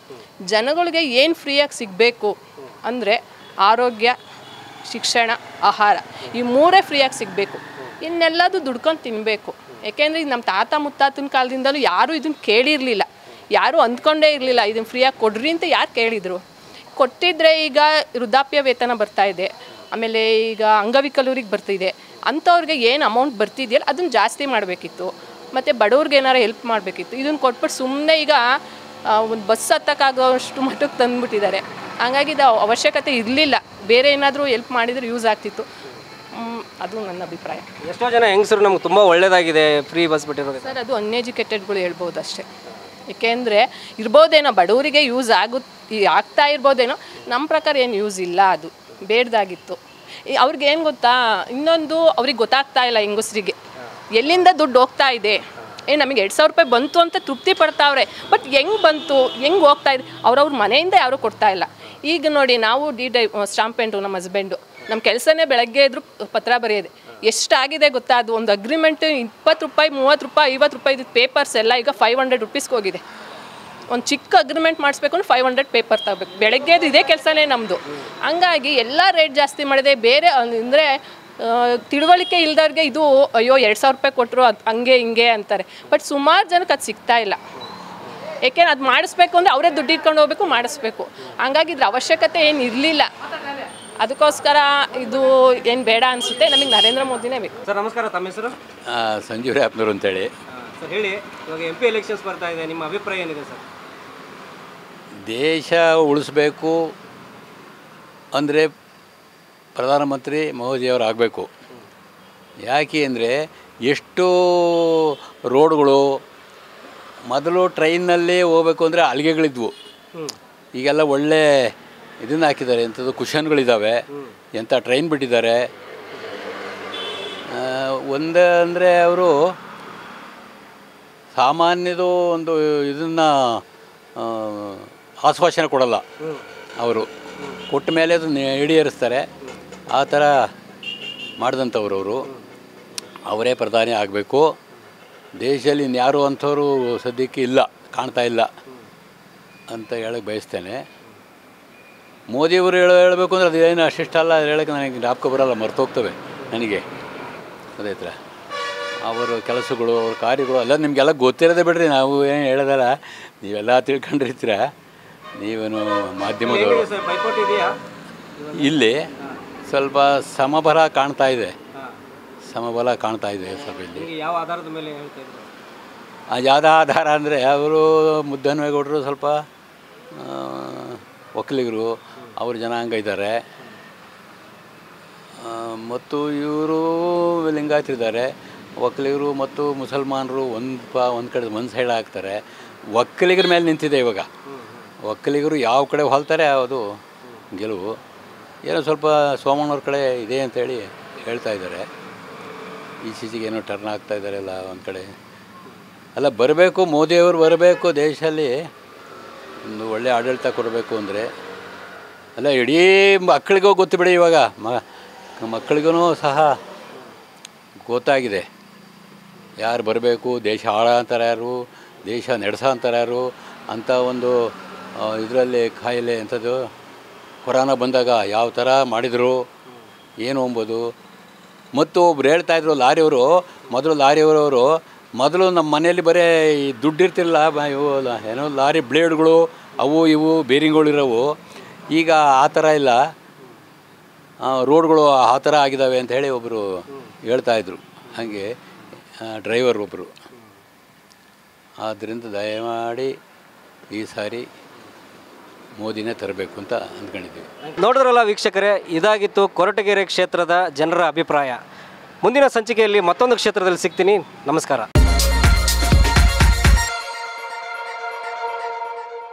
ಜನಗಳಿಗೆ ಏನು ಫ್ರೀಯಾಗಿ ಸಿಗಬೇಕು ಅಂದರೆ ಆರೋಗ್ಯ, ಶಿಕ್ಷಣ, ಆಹಾರ, ಈ 3 ಫ್ರೀಯಾಗಿ ಸಿಗಬೇಕು. ಇನ್ನೆಲ್ಲದು ದುಡ್ಕೊಂಡು ತಿನ್ನಬೇಕು. ಯಾಕೆಂದರೆ ಈಗ ನಮ್ಮ ತಾತ ಮುತ್ತಾತನ ಕಾಲದಿಂದಲೂ ಯಾರೂ ಇದನ್ನು ಕೇಳಿರಲಿಲ್ಲ, ಯಾರೂ ಅಂದ್ಕೊಂಡೇ ಇರಲಿಲ್ಲ ಇದನ್ನು ಫ್ರೀಯಾಗಿ ಕೊಡ್ರಿ ಅಂತ. ಯಾರು ಕೇಳಿದರು? ಕೊಟ್ಟಿದ್ದರೆ ಈಗ ವೃದ್ಧಾಪ್ಯ ವೇತನ ಬರ್ತಾಯಿದೆ, ಆಮೇಲೆ ಈಗ ಅಂಗವಿಕಲರಿಗೆ ಬರ್ತಿದೆ. ಅಂಥವ್ರಿಗೆ ಏನು ಅಮೌಂಟ್ ಬರ್ತಿದೆಯಲ್ಲ ಅದನ್ನು ಜಾಸ್ತಿ ಮಾಡಬೇಕಿತ್ತು. ಮತ್ತು ಬಡವ್ರಿಗೆ ಏನಾರು ಹೆಲ್ಪ್ ಮಾಡಬೇಕಿತ್ತು. ಇದನ್ನು ಕೊಟ್ಬಿಟ್ಟು ಸುಮ್ಮನೆ ಈಗ ಒಂದು ಬಸ್ ಹತ್ತಕ್ಕಾಗೋಷ್ಟು ಮಟ್ಟಕ್ಕೆ ತಂದುಬಿಟ್ಟಿದ್ದಾರೆ. ಹಂಗಾಗಿ ಇದು ಅವಶ್ಯಕತೆ ಇರಲಿಲ್ಲ. ಬೇರೆ ಏನಾದರೂ ಹೆಲ್ಪ್ ಮಾಡಿದರೆ ಯೂಸ್ ಆಗ್ತಿತ್ತು. ಅದು ನನ್ನ ಅಭಿಪ್ರಾಯ. ಎಷ್ಟೋ ಜನ ಹೆಂಗಸರು ನಮ್ಗೆ ತುಂಬ ಒಳ್ಳೇದಾಗಿದೆ ಫ್ರೀ ಬಸ್ ಬಿಟ್ಟಿರೋದು ಸರ್. ಅದು ಅನ್ಎಜುಕೇಟೆಡ್ಗಳು ಹೇಳ್ಬೋದು ಅಷ್ಟೇ. ಏಕೆಂದರೆ ಇರ್ಬೋದೇನೋ ಬಡವರಿಗೆ ಯೂಸ್ ಆಗ್ತಾ ಇರ್ಬೋದೇನೋ, ನಮ್ಮ ಪ್ರಕಾರ ಏನು ಯೂಸ್ ಇಲ್ಲ, ಅದು ಬೇಡ್ದಾಗಿತ್ತು. ಅವ್ರಿಗೇನು ಗೊತ್ತಾ, ಇನ್ನೊಂದು ಅವ್ರಿಗೆ ಗೊತ್ತಾಗ್ತಾ ಇಲ್ಲ ಹೆಂಗಸರಿಗೆ ಎಲ್ಲಿಂದ ದುಡ್ಡು ಹೋಗ್ತಾ ಇದೆ. ನಮಗೆ 2000 ರೂಪಾಯಿ ಬಂತು ಅಂತ ತೃಪ್ತಿ ಪಡ್ತಾವ್ರೆ, ಬಟ್ ಹೆಂಗೆ ಬಂತು, ಹೆಂಗೆ ಹೋಗ್ತಾ ಇದೆ, ಅವ್ರವ್ರ ಮನೆಯಿಂದ ಯಾರೂ ಕೊಡ್ತಾ ಇಲ್ಲ. ಈಗ ನೋಡಿ, ನಾವು ಸ್ಟಾಂಪ್ ಪೇಂಟು ನಮ್ಮ ಹಸ್ಬೆಂಡು, ನಮ್ಮ ಕೆಲಸನೇ ಬೆಳಗ್ಗೆ ಇದ್ರೂ ಪತ್ರ ಬರೆಯೋದೆ. ಎಷ್ಟಾಗಿದೆ ಗೊತ್ತಾ, ಅದು ಒಂದು ಅಗ್ರಿಮೆಂಟು 20 ರೂಪಾಯಿ, 30 ರೂಪಾಯಿ, 50 ರೂಪಾಯಿ ಇದ್ದು ಪೇಪರ್ಸ್ ಎಲ್ಲ ಈಗ 500 ರೂಪೀಸ್ಗೆ ಹೋಗಿದೆ. ಒಂದು ಚಿಕ್ಕ ಅಗ್ರಿಮೆಂಟ್ ಮಾಡಿಸ್ಬೇಕು ಅಂದ್ರೆ 500 ಪೇಪರ್ ತಗೋಬೇಕು. ಬೆಳಗ್ಗೆದು ಇದೇ ಕೆಲಸನೇ ನಮ್ಮದು. ಹಂಗಾಗಿ ಎಲ್ಲ ರೇಟ್ ಜಾಸ್ತಿ ಮಾಡಿದೆ. ಬೇರೆ ಅಂದರೆ ತಿಳುವಳಿಕೆ ಇಲ್ದವ್ರಿಗೆ ಇದು ಅಯ್ಯೋ 2000 ರೂಪಾಯಿ ಕೊಟ್ಟರು ಅದು ಹಂಗೆ ಹಿಂಗೆ ಅಂತಾರೆ. ಬಟ್ ಸುಮಾರು ಜನಕ್ಕೆ ಅದು ಸಿಗ್ತಾ ಇಲ್ಲ. ಏಕೆಂದ್ರೆ ಅದು ಮಾಡಿಸ್ಬೇಕು ಅಂದರೆ ಅವರೇ ದುಡ್ಡು ಇಟ್ಕೊಂಡು ಹೋಗ್ಬೇಕು, ಮಾಡಿಸ್ಬೇಕು. ಹಂಗಾಗಿ ಇದ್ರ ಅವಶ್ಯಕತೆ ಏನು ಇರಲಿಲ್ಲ. ಅದಕ್ಕೋಸ್ಕರ ಇದು ಏನು ಬೇಡ ಅನಿಸುತ್ತೆ. ನಮಗೆ ನರೇಂದ್ರ ಮೋದಿನೇ ಬೇಕು. ಸರ್ ನಮಸ್ಕಾರ, ತಮ್ಮ ಹೆಸರು? ಸಂಜೀವ್ ರಾಪ್ನೂರು ಅಂತೇಳಿ. ಸರ್ ಹೇಳಿ, ಇವಾಗ MP ಎಲೆಕ್ಷನ್ಸ್ ಬರ್ತಾ ಇದೆ, ನಿಮ್ಮ ಅಭಿಪ್ರಾಯ ಏನಿದೆ ಸರ್? ದೇಶ ಉಳಿಸ್ಬೇಕು ಅಂದರೆ ಪ್ರಧಾನಮಂತ್ರಿ ಮೋದಿಯವರು ಆಗಬೇಕು. ಯಾಕೆ ಅಂದರೆ ಎಷ್ಟು ರೋಡ್ಗಳು ಮೊದಲು ಟ್ರೈನ್ನಲ್ಲಿ ಹೋಗ್ಬೇಕು ಅಂದರೆ ಹಲಿಗೆಗಳಿದ್ವು, ಈಗೆಲ್ಲ ಒಳ್ಳೆ ಇದನ್ನು ಹಾಕಿದ್ದಾರೆ, ಎಂಥದ್ದು ಕುಷನ್ಗಳಿದ್ದಾವೆ, ಎಂಥ ಟ್ರೈನ್ ಬಿಟ್ಟಿದ್ದಾರೆ. ಒಂದಂದರೆ ಅವರು ಸಾಮಾನ್ಯದು ಒಂದು ಇದನ್ನು ಆಶ್ವಾಸನೆ ಕೊಡಲ್ಲ, ಅವರು ಕೊಟ್ಟ ಮೇಲೆ ಅದು ಈಡೇರಿಸ್ತಾರೆ. ಆ ಥರ ಮಾಡಿದಂಥವ್ರು ಅವರು, ಅವರೇ ಪ್ರಧಾನಿ ಆಗಬೇಕು. ದೇಶದಲ್ಲಿ ಇನ್ಯಾರು ಅಂಥವರು ಸದ್ಯಕ್ಕೆ ಇಲ್ಲ, ಕಾಣ್ತಾ ಇಲ್ಲ ಅಂತ ಹೇಳಕ್ಕೆ ಬಯಸ್ತೇನೆ. ಮೋದಿಯವರು ಹೇಳಬೇಕು ಅಂದರೆ ಅದೇನು ಅಷ್ಟಿಷ್ಟ ಅಲ್ಲ, ಅದು ಹೇಳೋಕ್ಕೆ ನನಗೆ ಜ್ಞಾಪಕ ಬರೋಲ್ಲ, ಮರ್ತೋಗ್ತವೆ ನನಗೆ. ಅದೇ ಥರ ಅವರ ಕೆಲಸಗಳು, ಅವ್ರ ಕಾರ್ಯಗಳು ಎಲ್ಲ ನಿಮಗೆಲ್ಲ ಗೊತ್ತಿರೋದೇ ಬಿಡ್ರಿ, ನಾವು ಏನು ಹೇಳೋದಲ್ಲ, ನೀವೆಲ್ಲ ತಿಳ್ಕೊಂಡಿರ್ತೀರ, ನೀವೇನು ಮಾಧ್ಯಮದವರು. ಇಲ್ಲಿ ಸ್ವಲ್ಪ ಸಮಬಲ ಕಾಣ್ತಾ ಇದೆ, ಸಮಬಲ ಕಾಣ್ತಾ ಇದೆ ಸ್ವಲ್ಪ ಇಲ್ಲಿ. ಯಾವ ಆಧಾರದ ಮೇಲೆ ಹೇಳ್ತಾ ಇದ್ರು? ಯಾವ್ದು ಆಧಾರ ಅಂದರೆ ಅವರು ಮುದ್ದನ್ಮೇಗೌಡರು ಸ್ವಲ್ಪ ಒಕ್ಕಲಿಗರು, ಅವ್ರ ಜನಾಂಗ ಇದ್ದಾರೆ, ಮತ್ತು ಇವರು ಲಿಂಗಾಯತರಿದ್ದಾರೆ. ಒಕ್ಕಲಿಗರು ಮತ್ತು ಮುಸಲ್ಮಾನರು ಒಂದು ಕಡೆ ಒಂದು ಸೈಡ್ ಆಗ್ತಾರೆ. ಒಕ್ಕಲಿಗರ ಮೇಲೆ ನಿಂತಿದೆ ಇವಾಗ. ಒಕ್ಕಲಿಗರು ಯಾವ ಕಡೆ ಹೊಲ್ತಾರೆ ಅದು ಗೆಲುವು. ಏನೋ ಸ್ವಲ್ಪ ಸೋಮಣ್ಣವ್ರ ಕಡೆ ಇದೆ ಅಂತೇಳಿ ಹೇಳ್ತಾ ಇದ್ದಾರೆ. ಈಚೀಚೆಗೆ ಏನೋ ಟರ್ನ್ ಆಗ್ತಾ ಇದ್ದಾರೆ ಎಲ್ಲ ಒಂದು ಕಡೆ. ಅಲ್ಲ, ಬರಬೇಕು, ಮೋದಿಯವರು ಬರಬೇಕು, ದೇಶದಲ್ಲಿ ಒಂದು ಒಳ್ಳೆಯ ಆಡಳಿತ ಕೊಡಬೇಕು ಅಂದರೆ. ಅಲ್ಲ, ಇಡೀ ಮಕ್ಕಳಿಗೂ ಗೊತ್ತು ಬಿಡಿ, ಇವಾಗ ಮಕ್ಕಳಿಗೂ ಸಹ ಗೊತ್ತಾಗಿದೆ ಯಾರು ಬರಬೇಕು, ದೇಶ ಆಳ ಅಂತಾರೆ ಯಾರು, ದೇಶ ನಡೆಸ ಅಂತಾರೆ ಯಾರು ಅಂಥ ಒಂದು ಇದರಲ್ಲಿ ಕಾಯಿಲೆ ಅಂಥದ್ದು ಕೊರೋನಾ ಬಂದಾಗ ಯಾವ ಥರ ಮಾಡಿದರು ಏನು ಎಂಬುದು. ಮತ್ತು ಒಬ್ರು ಹೇಳ್ತಾಯಿದ್ರು ಲಾರಿಯವರು, ಮೊದಲು ನಮ್ಮ ಮನೆಯಲ್ಲಿ ಬರೀ ದುಡ್ಡಿರ್ತಿರಲ್ಲ, ಇವು ಏನೋ ಲಾರಿ ಬ್ಲೇಡ್ಗಳು ಅವು ಇವು ಬೇರಿಂಗ್ಗಳು ಇರೋವು. ಈಗ ಆ ಥರ ಇಲ್ಲ, ರೋಡ್ಗಳು ಆ ಥರ ಆಗಿದ್ದಾವೆ ಅಂತ ಹೇಳಿ ಒಬ್ಬರು ಹೇಳ್ತಾಯಿದ್ರು. ಹಾಗೆ ಡ್ರೈವರ್ ಒಬ್ಬರು. ಆದ್ದರಿಂದ ದಯಮಾಡಿ ಈ ಸಾರಿ ಮೋದಿನೇ ತರಬೇಕು ಅಂತ ಅಂದ್ಕೊಂಡಿದ್ದೀವಿ. ನೋಡಿದ್ರಲ್ಲ ವೀಕ್ಷಕರೇ, ಇದಾಗಿತ್ತು ಕೊರಟಗೆರೆ ಕ್ಷೇತ್ರದ ಜನರ ಅಭಿಪ್ರಾಯ. ಮುಂದಿನ ಸಂಚಿಕೆಯಲ್ಲಿ ಮತ್ತೊಂದು ಕ್ಷೇತ್ರದಲ್ಲಿ ಸಿಗ್ತೀನಿ. ನಮಸ್ಕಾರ.